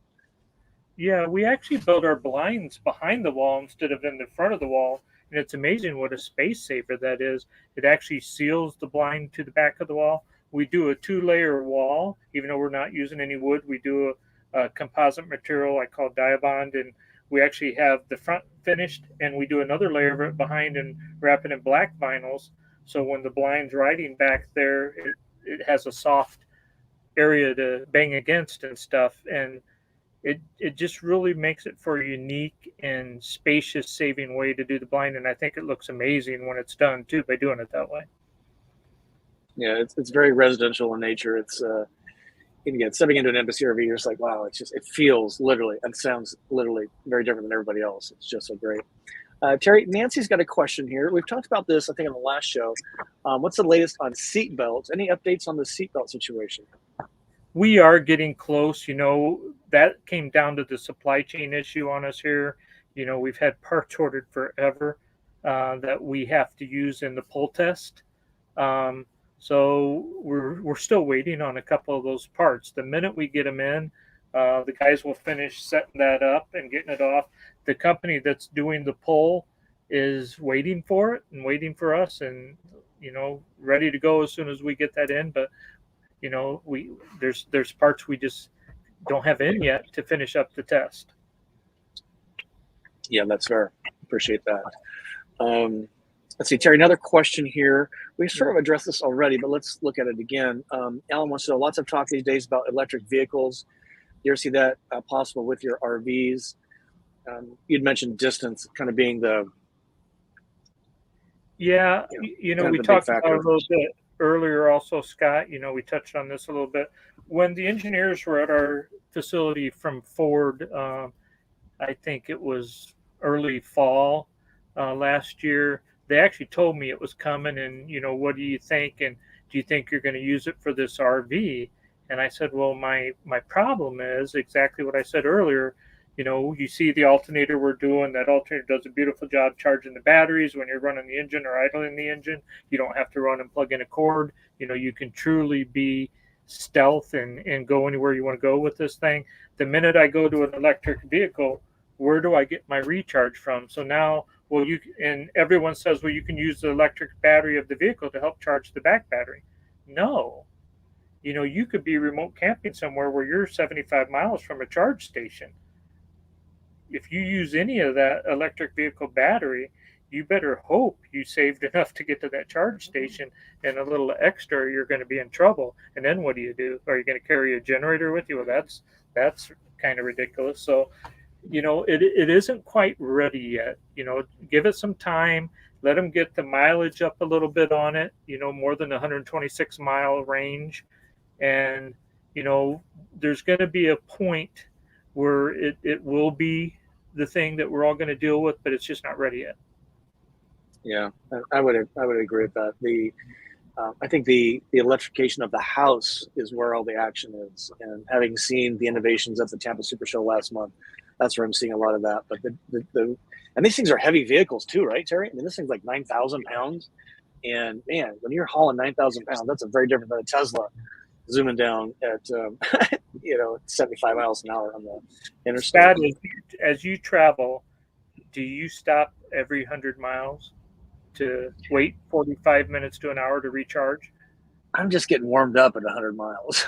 B: Yeah, we actually build our blinds behind the wall instead of in the front of the wall, and it's amazing what a space saver that is. It actually seals the blind to the back of the wall. We do a 2-layer wall, even though we're not using any wood. We do a composite material I call Diabond, and we actually have the front finished, and we do another layer of it behind and wrap it in black vinyls. So when the blind's riding back there, it has a soft area to bang against and stuff. And it just really makes it for a unique and spacious saving way to do the blind. And I think it looks amazing when it's done too, by doing it that way.
A: Yeah, it's very residential in nature. It's again, stepping into an Embassy RV, you're just like, wow, it feels literally and sounds literally very different than everybody else. It's just so great. Terry, Nancy's got a question here. We've talked about this, I think, on the last show. What's the latest on seatbelts? Any updates on the seatbelt situation?
B: We are getting close. That came down to the supply chain issue on us here. We've had parts ordered forever that we have to use in the pull test. So we're still waiting on a couple of those parts. The minute we get them in, the guys will finish setting that up and getting it off. The company that's doing the pull is waiting for it and waiting for us, and ready to go as soon as we get that in. But there's parts we just don't have in yet to finish up the test.
A: Yeah, that's fair. Appreciate that. Let's see, Terry, another question here. We sort of addressed this already, but let's look at it again. Alan wants to know, lots of talk these days about electric vehicles. Do you ever see that possible with your RVs? You'd mentioned distance kind of being the...
B: Yeah, we talked about it a little bit earlier also, Scott. We touched on this a little bit. When the engineers were at our facility from Ford, I think it was early fall last year, they actually told me it was coming, and what do you think, and do you think you're going to use it for this RV? And I said, well, my problem is exactly what I said earlier. You see the alternator we're doing. That alternator does a beautiful job charging the batteries when you're running the engine or idling the engine. You don't have to run and plug in a cord. You can truly be stealth and go anywhere you want to go with this thing. The minute I go to an electric vehicle, where do I get my recharge from? So now, and everyone says, well, you can use the electric battery of the vehicle to help charge the back battery. No. You could be remote camping somewhere where you're 75 miles from a charge station. If you use any of that electric vehicle battery, you better hope you saved enough to get to that charge station, and a little extra, you're going to be in trouble. And then what do? Are you going to carry a generator with you? Well, that's kind of ridiculous. So, it isn't quite ready yet. Give it some time. Let them get the mileage up a little bit on it, more than 126 mile range. And, there's going to be a point where it will be the thing that we're all going to deal with, but it's just not ready yet.
A: Yeah, I would agree with that. I think the electrification of the house is where all the action is. And having seen the innovations at the Tampa Super Show last month, That's where I'm seeing a lot of that. But and these things are heavy vehicles too, right, Terry? I mean, this thing's like 9,000 pounds. And man, when you're hauling 9,000 pounds, that's a very different than a Tesla zooming down at 75 miles an hour on the interstate.
B: Scott, as you travel, do you stop every 100 miles to wait 45 minutes to an hour to recharge?
A: I'm just getting warmed up at 100 miles.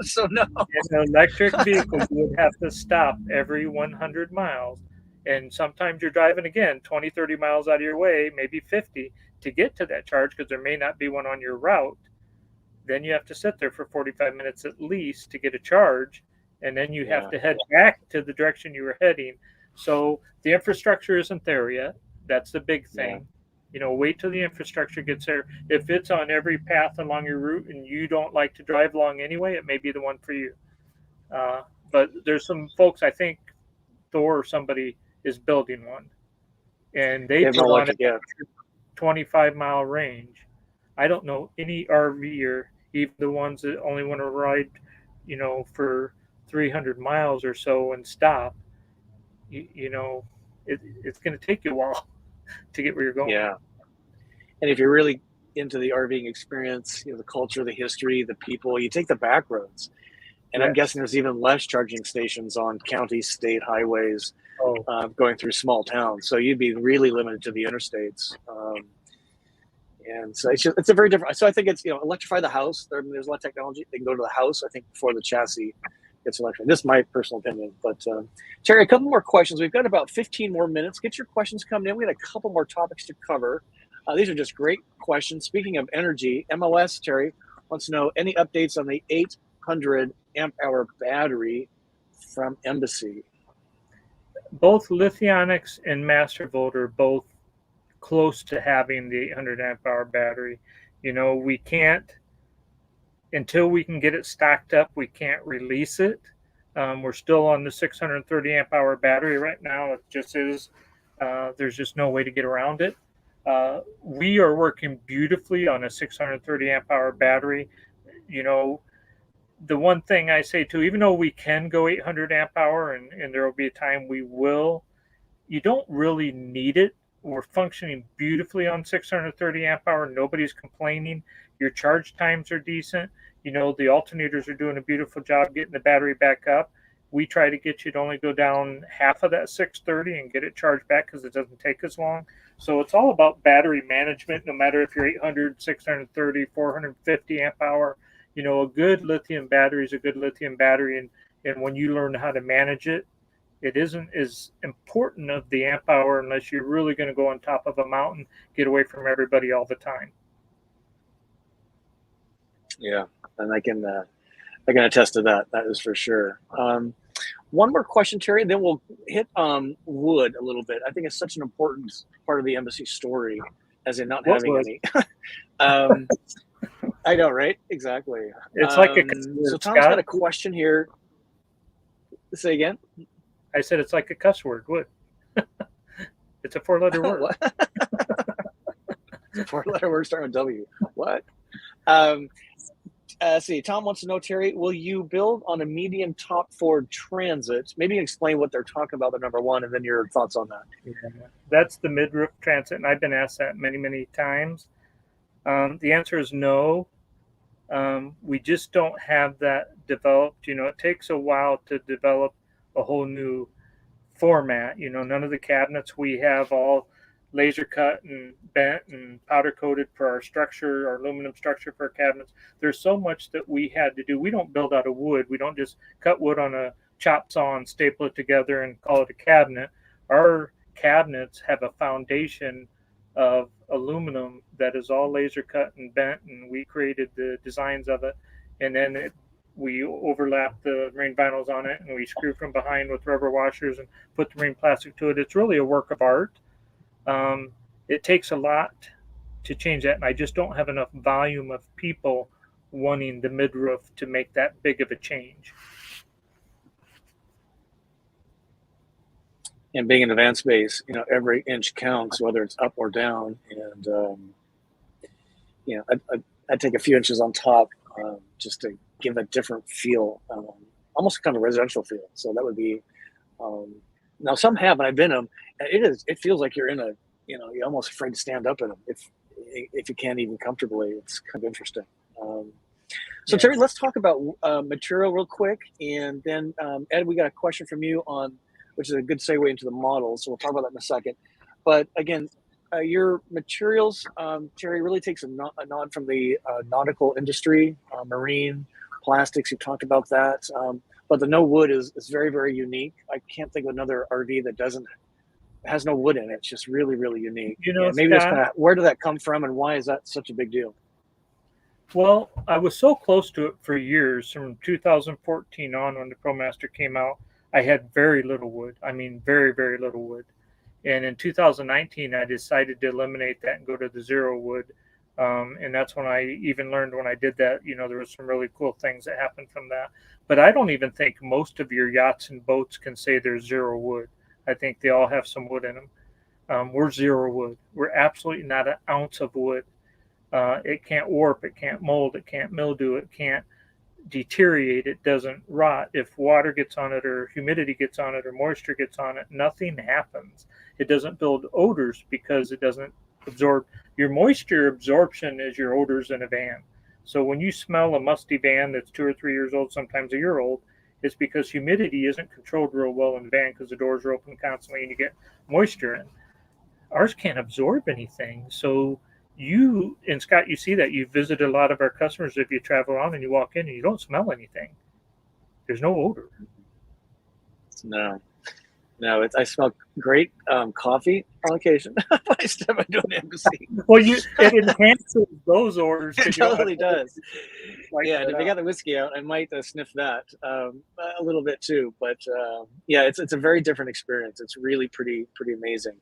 A: So no.
B: In an electric vehicle, you would have to stop every 100 miles. And sometimes you're driving again 20, 30 miles out of your way, maybe 50, to get to that charge because there may not be one on your route. Then you have to sit there for 45 minutes at least to get a charge. And then you have to head back to the direction you were heading. So the infrastructure isn't there yet. That's the big thing. Wait till the infrastructure gets there. If it's on every path along your route and you don't like to drive long anyway, it may be the one for you. But there's some folks, I think Thor or somebody is building one. And they put on a 25-mile range. I don't know any RVer, even the ones that only want to ride, for 300 miles or so and stop. It's going to take you a while to get where you're going.
A: Yeah. And if you're really into the RVing experience, the culture, the history, the people, you take the back roads. And I'm guessing there's even less charging stations on county, state highways going through small towns. So you'd be really limited to the interstates. And so it's a very different. So I think it's, electrify the house. There's a lot of technology. They can go to the house, I think, before the chassis gets electrified. This is my personal opinion. But Terry, a couple more questions. We've got about 15 more minutes. Get your questions coming in. We got a couple more topics to cover. These are just great questions. Speaking of energy, MLS, Terry, wants to know any updates on the 800 amp hour battery from Embassy.
B: Both Lithionics and Mastervolt are both close to having the 800 amp hour battery. We can't, until we can get it stocked up, we can't release it. We're still on the 630 amp hour battery right now. It just is, there's just no way to get around it. We are working beautifully on a 630 amp hour battery. The one thing I say too, even though we can go 800 amp hour and there will be a time we will, you don't really need it. We're functioning beautifully on 630 amp hour. Nobody's complaining. Your charge times are decent. The alternators are doing a beautiful job getting the battery back up. We try to get you to only go down half of that 630 and get it charged back because it doesn't take as long. So it's all about battery management, no matter if you're 800, 630, 450 amp hour. A good lithium battery is a good lithium battery. And when you learn how to manage it, it isn't as important of the amp hour unless you're really going to go on top of a mountain, get away from everybody all the time.
A: Yeah, and I can attest to that. That is for sure. One more question, Terry, then we'll hit wood a little bit. I think it's such an important part of the Embassy story, as in not having any. I know, right? Exactly.
B: It's like a
A: so Tom's got a question here. Say again.
B: I said it's like a cuss word. Wood. It's a 4-letter word.
A: It's a 4-letter word starting with W. What? See, Tom wants to know, Terry, will you build on a medium top Ford Transit? Maybe explain what they're talking about, the number one, and then your thoughts on that.
B: Yeah. That's the mid-roof Transit, and I've been asked that many, many times. The answer is no. We just don't have that developed. It takes a while to develop a whole new format. None of the cabinets we have all laser cut and bent and powder coated for our structure, our aluminum structure for our cabinets. There's so much that we had to do. We don't build out of wood. We don't just cut wood on a chop saw and staple it together and call it a cabinet. Our cabinets have a foundation of aluminum that is all laser cut and bent, and we created the designs of it. And then we overlap the marine vinyls on it, and we screw from behind with rubber washers and put the marine plastic to it. It's really a work of art. It takes a lot to change that, and I just don't have enough volume of people wanting the mid-roof to make that big of a change.
A: And being in advanced base, every inch counts, whether it's up or down. And, I'd take a few inches on top just to give a different feel, almost kind of residential feel. So that would be Now some have, and I've been in them. It feels like you're in a, you're almost afraid to stand up in them if you can't even comfortably. It's kind of interesting. So
B: Yeah.
A: Terry, let's talk about material real quick, and then Ed, we got a question from you on, which is a good segue into the models. So we'll talk about that in a second. But again, your materials, Terry, really takes a nod from the nautical industry, marine plastics. You've talked about that, but the no wood is very, very unique. I can't think of another RV that has no wood in it. It's just really, really unique. And maybe just
B: Scott,
A: kind of, where did that come from, and why is that such a big deal?
B: well, I was so close to it for years. From 2014 on, when the Promaster came out, I had very little wood. I mean, very, very little wood. And in 2019, I decided to eliminate that and go to the zero wood. And that's when I even learned, when I did that, there was some really cool things that happened from that. But I don't even think most of your yachts and boats can say they're zero wood. I think they all have some wood in them. We're zero wood. We're absolutely not an ounce of wood. It can't warp, it can't mold, it can't mildew, it can't deteriorate, it doesn't rot. If water gets on it, or humidity gets on it, or moisture gets on it, nothing happens. It doesn't build odors because it doesn't absorb. Your moisture absorption is your odors in a van. So when you smell a musty van that's 2 or 3 years old, sometimes a year old, it's because humidity isn't controlled real well in the van, because the doors are open constantly and you get moisture in. Ours can't absorb anything. So you, and Scott, you see that. You visit a lot of our customers. If you travel around and you walk in and you don't smell anything, there's no odor.
A: No, I smell great coffee on occasion. I step into an embassy.
B: Well, it enhances those odors.
A: It totally does.
B: Like,
A: yeah, and if you got the whiskey out, I might sniff that a little bit too. But yeah, it's a very different experience. It's really pretty amazing.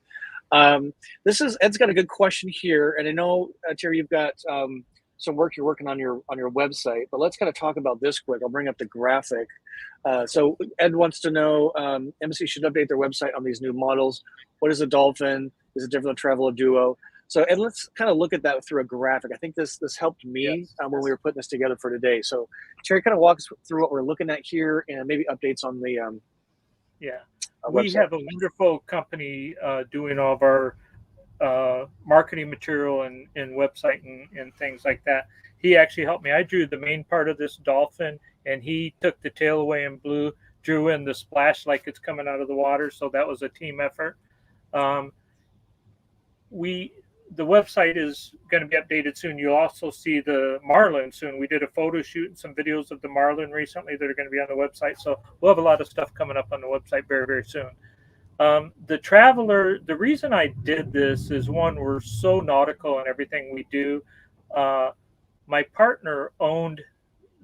A: Ed's got a good question here, and I know Terry, you've got some work you're working on your website, but let's kind of talk about this quick. I'll bring up the graphic. So Ed wants to know, Embassy should update their website on these new models. What is a Dolphin? Is it different than Traveler Duo? So Ed, let's kind of look at that through a graphic. I think this helped me when we were putting this together for today. So Terry, kind of walk us through what we're looking at here, and maybe updates on the
B: we have a wonderful company doing all of our marketing material and website and things like that. He actually helped me. I drew the main part of this Dolphin, and he took the tail away and drew in the splash like it's coming out of the water. So that was a team effort. The website is going to be updated soon. You'll also see the Marlin soon. We did a photo shoot and some videos of the Marlin recently that are going to be on the website. So we'll have a lot of stuff coming up on the website very, very soon. The Traveler, the reason I did this is, one, we're so nautical in everything we do. My partner owned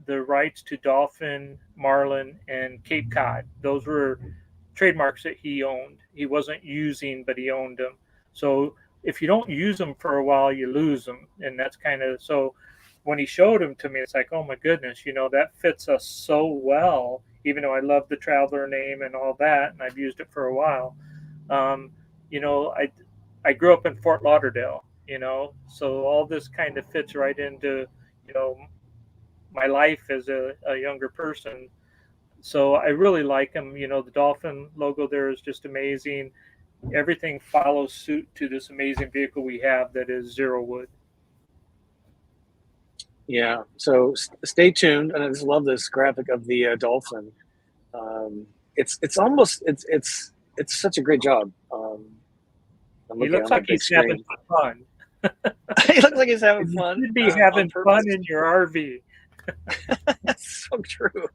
B: the rights to Dolphin, Marlin, and Cape Cod. Those were trademarks that he owned. He wasn't using, but he owned them. So if you don't use them for a while, you lose them. And that's kind of, so when he showed them to me, it's like, oh my goodness, that fits us so well, even though I love the Traveler name and all that, and I've used it for a while. I grew up in Fort Lauderdale, so all this kind of fits right into, my life as a younger person. So I really like them. The Dolphin logo there is just amazing. Everything follows suit to this amazing vehicle we have that is zero wood.
A: Yeah, so stay tuned, and I just love this graphic of the Dolphin. It's such a great job.
B: He looks like he's having fun.
A: He looks like he's having fun.
B: You should be having fun in your RV.
A: That's so true.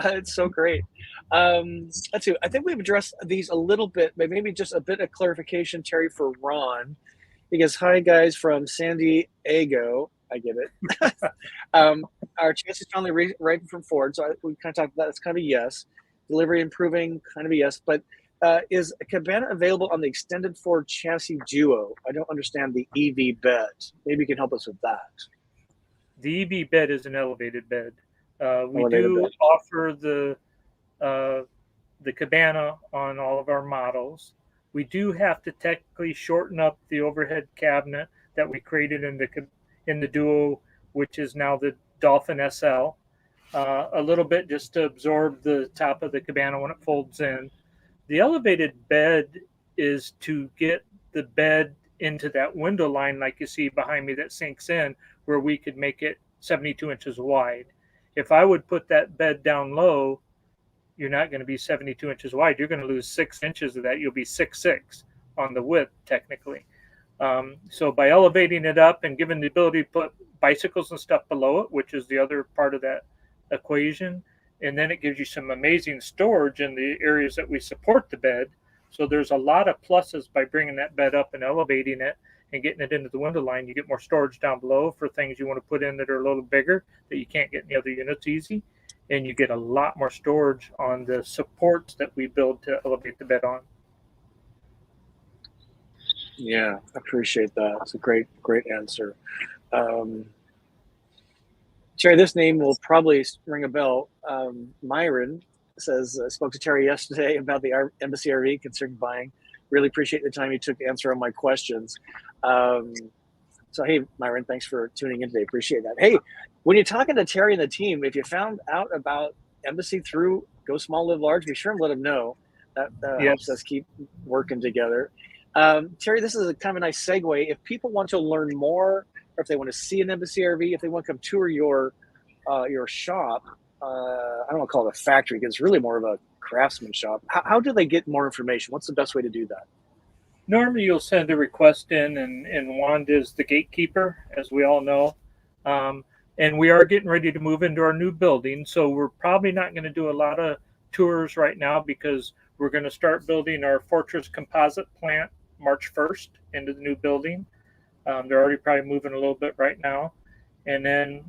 A: It's so great. Let's see. I think we've addressed these a little bit, but maybe just a bit of clarification, Terry, for Ron. Because, hi, guys, from San Diego. I get it. Our chassis is finally right from Ford, so we kind of talked about that. It's kind of a yes. Delivery improving, kind of a yes. But is a Cabana available on the extended Ford chassis duo? I don't understand the EV bed. Maybe you can help us with that.
B: The EV bed is an elevated bed. We do offer the Cabana on all of our models. We do have to technically shorten up the overhead cabinet that we created in the Duo, which is now the Dolphin SL, a little bit, just to absorb the top of the Cabana when it folds in. The elevated bed is to get the bed into that window line like you see behind me that sinks in, where we could make it 72 inches wide. If I would put that bed down low, you're not going to be 72 inches wide. You're going to lose 6 inches of that. You'll be 6'6" on the width technically. So by elevating it up and giving the ability to put bicycles and stuff below it, which is the other part of that equation, and then it gives you some amazing storage in the areas that we support the bed. So there's a lot of pluses by bringing that bed up and elevating it and getting it into the window line. You get more storage down below for things you want to put in that are a little bigger that you can't get in the other units easy. And you get a lot more storage on the supports that we build to elevate the bed on.
A: Yeah, I appreciate that. It's a great answer. Terry, this name will probably ring a bell. Myron says, I spoke to Terry yesterday about the Embassy RV concerning buying. Really appreciate the time you took to answer all my questions. So, hey, Myron, thanks for tuning in today. Appreciate that. Hey, when you're talking to Terry and the team, if you found out about Embassy through Go Small, Live Large, be sure and let them know. That helps us keep working together. Terry, this is a kind of a nice segue. If people want to learn more, or if they want to see an Embassy RV, if they want to come tour your shop, I don't want to call it a factory because it's really more of a craftsman shop. How do they get more information? What's the best way to do that?
B: Normally you'll send a request in, and Wanda is the gatekeeper, as we all know. And we are getting ready to move into our new building, so we're probably not going to do a lot of tours right now because we're going to start building our Fortress composite plant March 1st into the new building. They're already probably moving a little bit right now. And then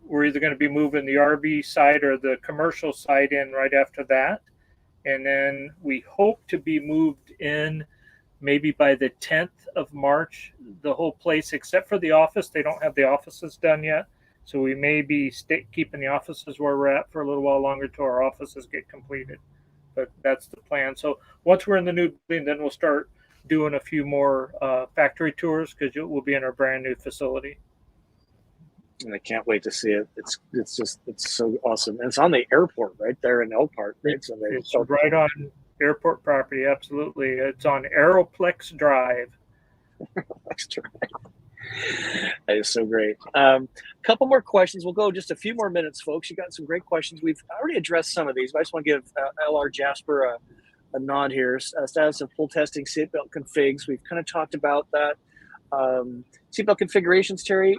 B: we're either going to be moving the RV side or the commercial side in right after that. And then we hope to be moved in maybe by the 10th of March, the whole place, except for the office. They don't have the offices done yet. So we may be keeping the offices where we're at for a little while longer till our offices get completed. But that's the plan. So once we're in the new building, then we'll start doing a few more factory tours because we'll be in our brand new facility.
A: And I can't wait to see it. It's so awesome. And it's on the airport right there in Elkhart, right? So
B: it's right on airport property. Absolutely. It's on Aeroplex Drive.
A: Aeroplex Drive. That is so great. Couple more questions. We'll go just a few more minutes, folks. You got some great questions. We've already addressed some of these, but I just want to give LR Jasper a nod here. Status of full testing seatbelt configs. We've kind of talked about that. Seatbelt configurations, Terry.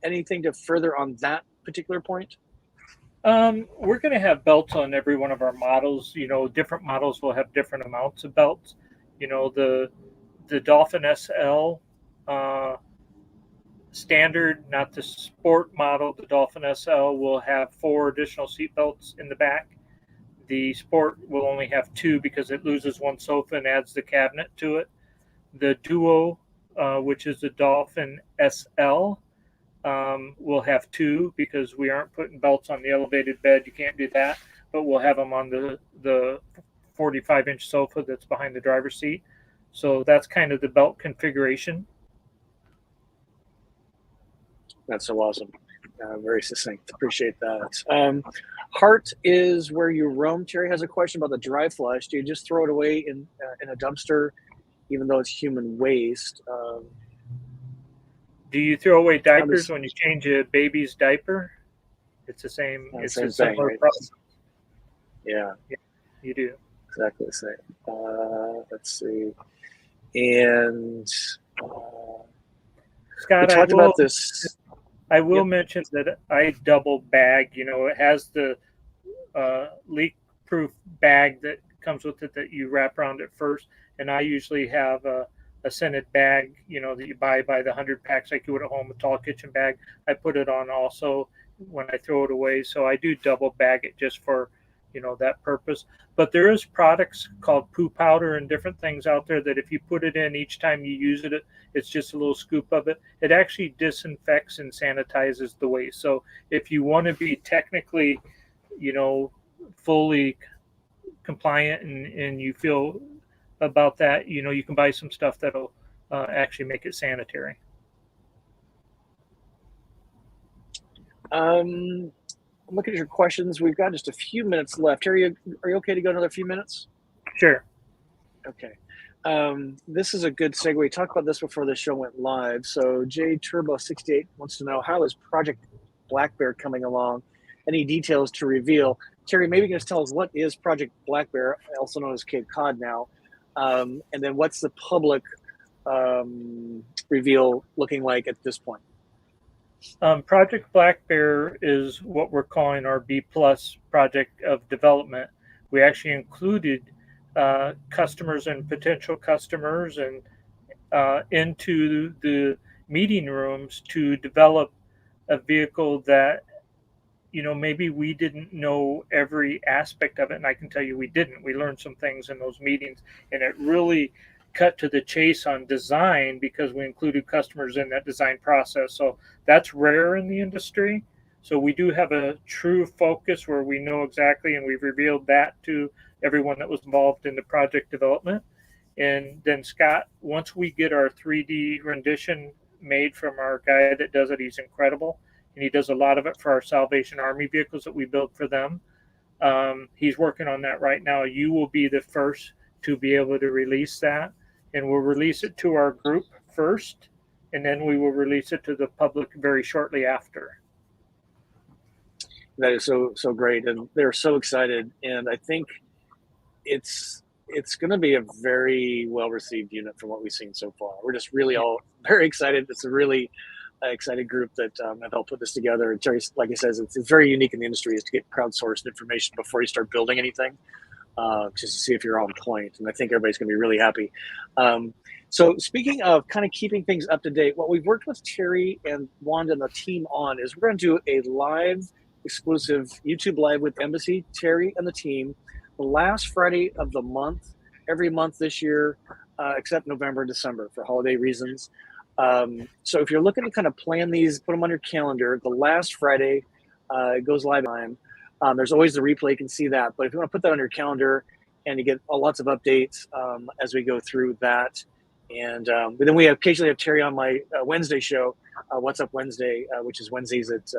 A: Anything to further on that particular point?
B: We're going to have belts on every one of our models. You know, different models will have different amounts of belts. You know, the Dolphin SL standard, not the sport model, the Dolphin SL will have 4 additional seat belts in the back. The sport will only have 2 because it loses one sofa and adds the cabinet to it. The Duo, which is the Dolphin SL, we'll have 2 because we aren't putting belts on the elevated bed. You can't do that, but we'll have them on the 45-inch sofa that's behind the driver's seat. So that's kind of the belt configuration.
A: That's so awesome. Very succinct. Appreciate that. Heart is where you roam. Terry has a question about the dry flush. Do you just throw it away in a dumpster, even though it's human waste?
B: Do you throw away diapers when you change a baby's diaper? It's the same. It's a similar process.
A: Yeah,
B: you do.
A: Exactly the same. Let's see. And
B: Scott,
A: we talked about this.
B: I will mention that I double bag. You know, it has the leak-proof bag that comes with it that you wrap around it first, and I usually have a scented bag, you know, that you buy by the 100 packs like you would at home, a tall kitchen bag. I put it on also when I throw it away, so I do double bag it just for, you know, that purpose. But there is products called poo powder and different things out there that if you put it in each time you use it, it's just a little scoop of it. It actually disinfects and sanitizes the waste. So if you want to be technically, you know, fully compliant and you feel about that, you know, you can buy some stuff that'll actually make it sanitary.
A: I'm looking at your questions. We've got just a few minutes left. Are you okay to go another few minutes?
B: Sure.
A: Okay. This is a good segue. We talked about this before the show went live. So J Turbo 68 wants to know, how is Project Blackbear coming along? Any details to reveal? Terry, maybe you can just tell us, what is Project Blackbear, also known as Cape Cod now? And then what's the public reveal looking like at this point?
B: Project Blackbear is what we're calling our B plus project of development. We actually included customers and potential customers and into the meeting rooms to develop a vehicle that, you know, maybe we didn't know every aspect of it. And I can tell you we didn't. We learned some things in those meetings, and it really cut to the chase on design because we included customers in that design process. So that's rare in the industry. So we do have a true focus where we know exactly, and we've revealed that to everyone that was involved in the project development. And then Scott, once we get our 3D rendition made from our guy that does it, he's incredible. And he does a lot of it for our Salvation Army vehicles that we build for them. He's working on that right now. You will be the first to be able to release that. And we'll release it to our group first, and then we will release it to the public very shortly after.
A: That is so great, and they're so excited. And I think it's going to be a very well received unit from what we've seen so far. We're just really all very excited. It's a really excited group that have helped put this together. And Terry, like he says, it's very unique in the industry, is to get crowdsourced information before you start building anything, just to see if you're on point. And I think everybody's going to be really happy. So speaking of kind of keeping things up to date, what we've worked with Terry and Wanda and the team on is we're going to do a live exclusive YouTube live with Embassy, Terry and the team, the last Friday of the month, every month this year, except November and December for holiday reasons. So if you're looking to kind of plan these, put them on your calendar, the last Friday it goes live time. There's always the replay, you can see that. But if you want to put that on your calendar, and you get lots of updates as we go through that. And but then we occasionally have Terry on my Wednesday show, What's Up Wednesday, which is Wednesdays at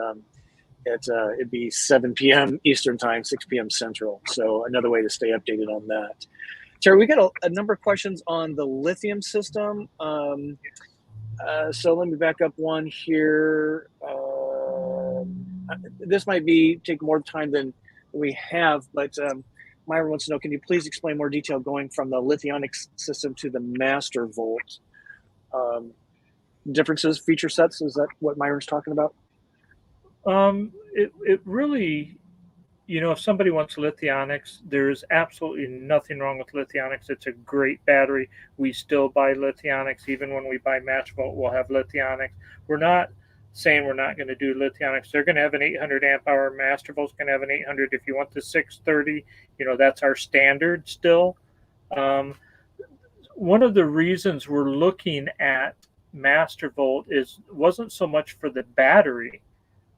A: it'd be 7 p.m. Eastern time, 6 p.m. Central. So another way to stay updated on that. Terry, we got a number of questions on the lithium system. So let me back up one here. This might take more time than we have, but Myron wants to know, can you please explain more detail going from the lithionics system to the master volt? Differences, feature sets, is that what Myron's talking about?
B: It really, you know, if somebody wants lithionics, there's absolutely nothing wrong with lithionics. It's a great battery. We still buy lithionics. Even when we buy match volt, we'll have lithionics. We're not saying we're not going to do lithionics. They're going to have an 800 amp hour. Master volt's going to have an 800. If you want the 630, you know, that's our standard still. One of the reasons we're looking at Master volt wasn't so much for the battery.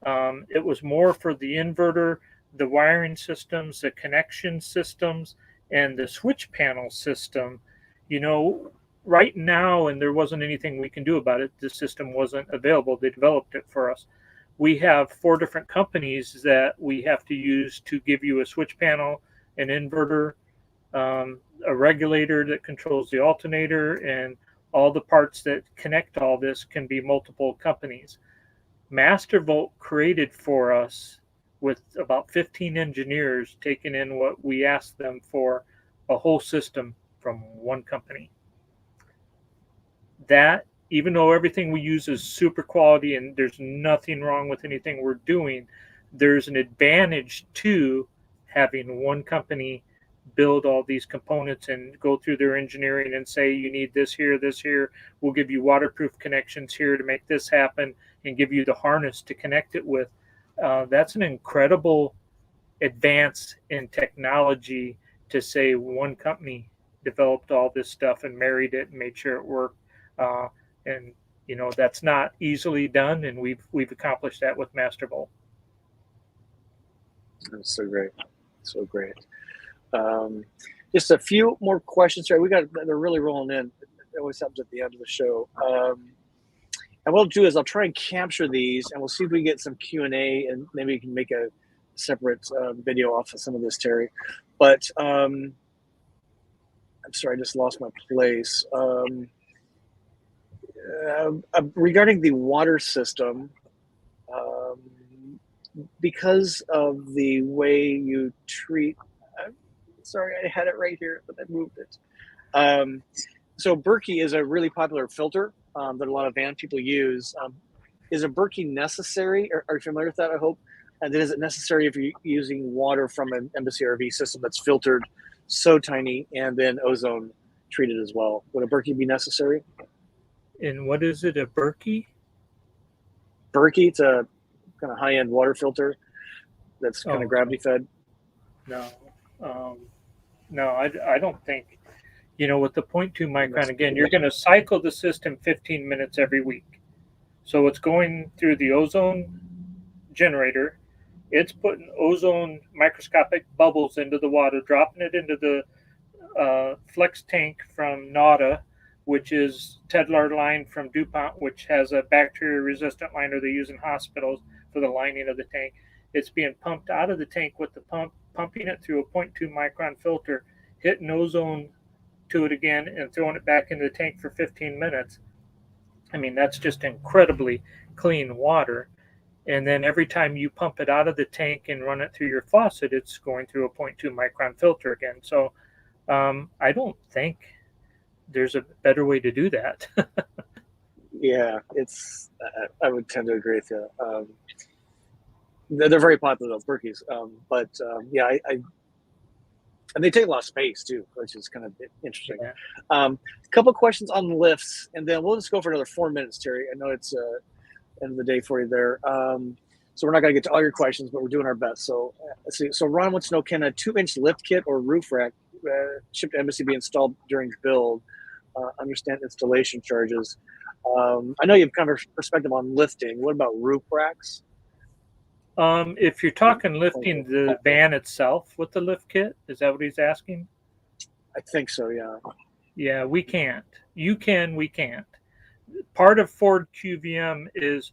B: It was more for the inverter, the wiring systems, the connection systems, and the switch panel system. You know, right now, and there wasn't anything we can do about it, the system wasn't available. They developed it for us. We have 4 different companies that we have to use to give you a switch panel, an inverter, a regulator that controls the alternator, and all the parts that connect all this can be multiple companies. Master Volt created for us, with about 15 engineers taking in what we asked them for, a whole system from one company. That, even though everything we use is super quality and there's nothing wrong with anything we're doing, there's an advantage to having one company build all these components and go through their engineering and say, you need this here, we'll give you waterproof connections here to make this happen, and give you the harness to connect it with. That's an incredible advance in technology, to say one company developed all this stuff and married it and made sure it worked. And you know, that's not easily done, and we've accomplished that with Master Volt.
A: That's so great, so great. Just a few more questions here. They're really rolling in. It always happens at the end of the show. And what I'll do is I'll try and capture these, and we'll see if we get some Q&A, and maybe we can make a separate video off of some of this, Terry. But I'm sorry, I just lost my place. Regarding the water system, um, because of the way you treat, sorry, I had it right here, but I moved it. So Berkey is a really popular filter that a lot of van people use. Is a Berkey necessary? Are you familiar with that, I hope? And then is it necessary if you're using water from an Embassy RV system that's filtered so tiny and then ozone treated as well? Would a Berkey be necessary?
B: And what is it, a Berkey?
A: Berkey, it's a kind of high-end water filter that's kind of gravity fed.
B: No, no, I don't think. You know, with the 0.2 micron, again, you're going to cycle the system 15 minutes every week. So it's going through the ozone generator. It's putting ozone microscopic bubbles into the water, dropping it into the flex tank from Nauta, which is Tedlar line from DuPont, which has a bacteria-resistant liner they use in hospitals for the lining of the tank. It's being pumped out of the tank with the pump, pumping it through a 0.2 micron filter, hitting ozone to it again, and throwing it back into the tank for 15 minutes. I mean, that's just incredibly clean water. And then every time you pump it out of the tank and run it through your faucet, it's going through a 0.2 micron filter again. So I don't think there's a better way to do that.
A: Yeah, it's. I would tend to agree with you. They're very popular, those Berkeys. But yeah, I and they take a lot of space too, which is kind of interesting.
B: Yeah.
A: A couple questions on lifts, and then we'll just go for another 4 minutes, Terry. I know it's end of the day for you there. So we're not going to get to all your questions, but we're doing our best. So let's see. So Ron wants to know, can a 2-inch lift kit or roof rack shipped to Embassy be installed during build? Understand installation charges. I know you have kind of a perspective on lifting. What about roof racks?
B: If you're talking lifting the van itself with the lift kit, is that what he's asking?
A: I think so, yeah.
B: Yeah, we can't. You can, we can't. Part of Ford QVM is,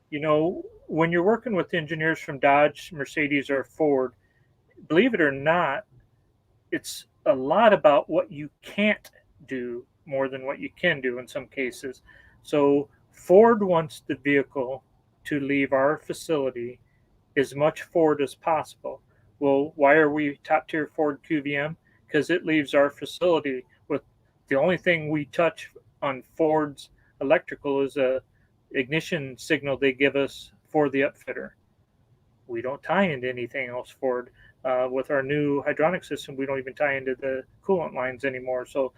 B: you know, when you're working with engineers from Dodge, Mercedes, or Ford, believe it or not, it's a lot about what you can't do more than what you can do in some cases. So Ford wants the vehicle to leave our facility as much Ford as possible. Well, why are we top tier Ford QVM? Because it leaves our facility with the only thing we touch on Ford's electrical is a ignition signal they give us for the upfitter. We don't tie into anything else Ford. With our new hydronic system, we don't even tie into the coolant lines anymore. So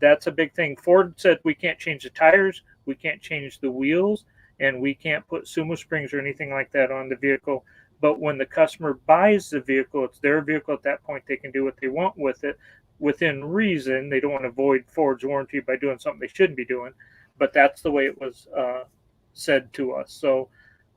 B: that's a big thing. Ford said we can't change the tires, we can't change the wheels, and we can't put sumo springs or anything like that on the vehicle. But when the customer buys the vehicle, it's their vehicle at that point. They can do what they want with it within reason. They don't want to void Ford's warranty by doing something they shouldn't be doing. But that's the way it was said to us. So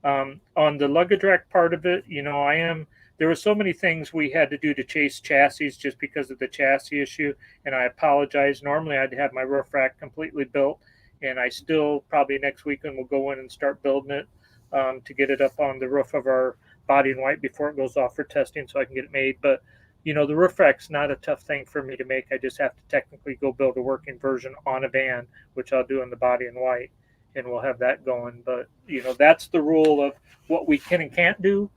B: on the luggage rack part of it, you know, there were so many things we had to do to chase chassis just because of the chassis issue. And I apologize. Normally I'd have my roof rack completely built, and I still probably next weekend will go in and start building it to get it up on the roof of our body in white before it goes off for testing so I can get it made. But, you know, the roof rack's not a tough thing for me to make. I just have to technically go build a working version on a van, which I'll do in the body in white, and we'll have that going. But, you know, that's the rule of what we can and can't do,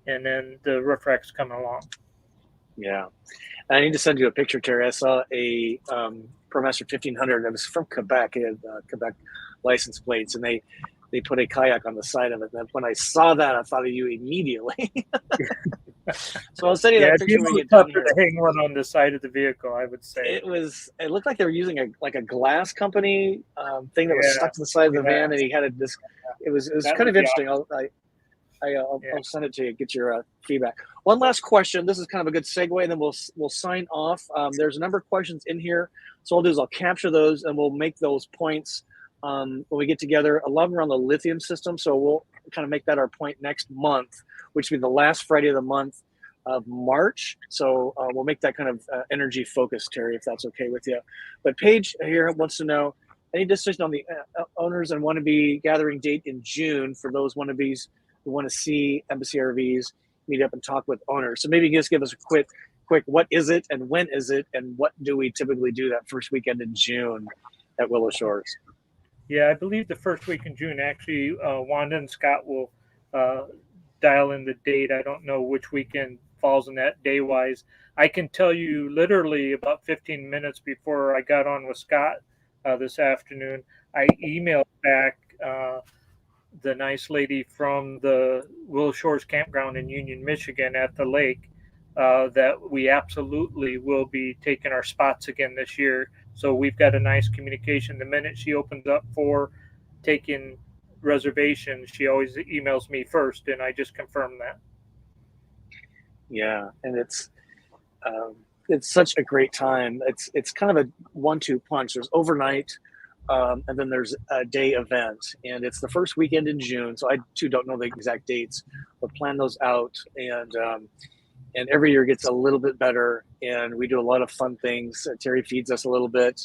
B: and then the roof rack's coming along.
A: Yeah. I need to send you a picture, Terry. I saw a Promaster 1500 that was from Quebec. It had Quebec license plates, and they put a kayak on the side of it. And when I saw that, I thought of you immediately. So I'll send you that picture when you get done here.
B: To hang one on the side of the vehicle, I would say.
A: It looked like they were using a glass company thing that was stuck to the side of the van, and he had this. It was kind of interesting.
B: Awesome.
A: I'll send it to you, get your feedback. One last question. This is kind of a good segue, and then we'll sign off. There's a number of questions in here. So what I'll do is I'll capture those, and we'll make those points when we get together. A lot of them are on the lithium system, so we'll kind of make that our point next month, which will be the last Friday of the month of March. So we'll make that kind of energy focused, Terry, if that's okay with you. But Paige here wants to know, any decision on the owners and wannabe gathering date in June for those wannabes who want to see Embassy RVs, meet up and talk with owners? So maybe just give us a quick quick, what is it and when is it and what do we typically do that first weekend in June at Willow Shores?
B: Yeah, I believe the first week in June, actually, Wanda and Scott will dial in the date. I don't know which weekend falls in that day-wise. I can tell you literally about 15 minutes before I got on with Scott this afternoon, I emailed back the nice lady from the Willow Shores Campground in Union, Michigan at the lake that we absolutely will be taking our spots again this year. So we've got a nice communication. The minute she opens up for taking reservations, she always emails me first, and I just confirm that.
A: Yeah, and it's such a great time. It's kind of a 1-2 punch. There's overnight, and then there's a day event, and it's the first weekend in June. So I too don't know the exact dates, but plan those out. And every year gets a little bit better, and we do a lot of fun things. Terry feeds us a little bit.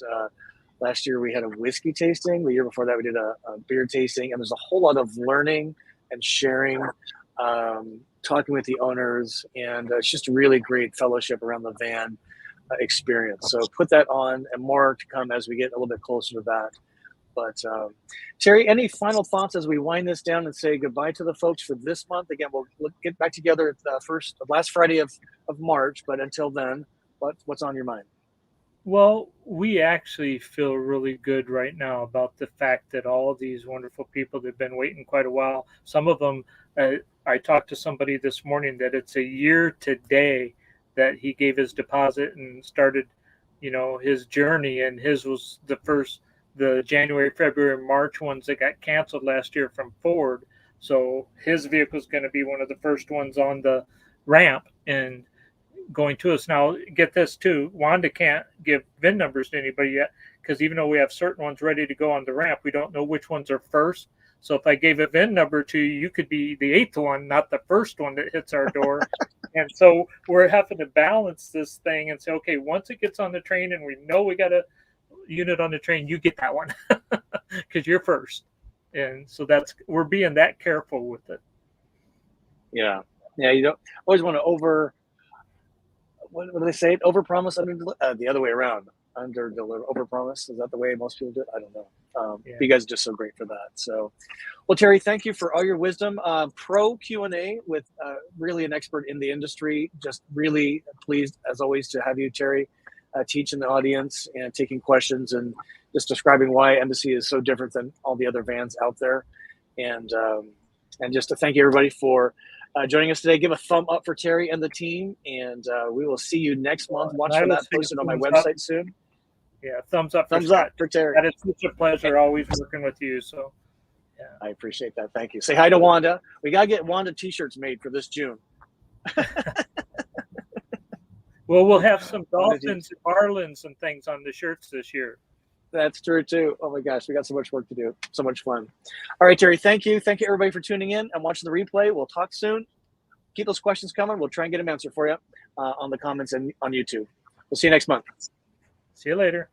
A: Last year we had a whiskey tasting. The year before that we did a beer tasting, and there's a whole lot of learning and sharing, talking with the owners, and it's just a really great fellowship around the van experience. So put that on, and more to come as we get a little bit closer to that. But Terry, any final thoughts as we wind this down and say goodbye to the folks for this month? Again, we'll get back together at the last Friday of March. But until then, what's on your mind?
B: Well, we actually feel really good right now about the fact that all of these wonderful people that have been waiting quite a while, some of them, I talked to somebody this morning that it's a year today that he gave his deposit and started, his journey, and his was the January, February, March ones that got canceled last year from Ford. So his vehicle is going to be one of the first ones on the ramp and going to us. Now, get this too, Wanda can't give VIN numbers to anybody yet, because even though we have certain ones ready to go on the ramp, we don't know which ones are first. So if I gave a VIN number to you, you could be the 8th one, not the first one that hits our door. And so we're having to balance this thing and say, okay, once it gets on the train and we know we got a unit on the train, you get that one because you're first. And so we're being that careful with it.
A: Yeah, you don't always want to what do they say? Over promise, under the other way around. Under deliver, over promise. Is that the way most people do it? I don't know.
B: Yeah.
A: You guys are just so great for that. So, well, Terry, thank you for all your wisdom. Pro Q&A with really an expert in the industry. Just really pleased, as always, to have you, Terry, teaching the audience and taking questions and just describing why Embassy is so different than all the other vans out there. And just to thank you, everybody, for joining us today. Give a thumb up for Terry and the team, and we will see you next month. Watch for that posted on my website soon.
B: Yeah, thumbs up
A: for Terry.
B: That is such a pleasure always working with you. So, yeah,
A: I appreciate that. Thank you. Say hi to Wanda. We got to get Wanda t-shirts made for this June.
B: Well, we'll have some dolphins and marlins and things on the shirts this year.
A: That's true too. Oh my gosh, we got so much work to do. So much fun. All right, Terry, thank you. Thank you, everybody, for tuning in and watching the replay. We'll talk soon. Keep those questions coming. We'll try and get them answered for you on the comments and on YouTube. We'll see you next month.
B: See you later.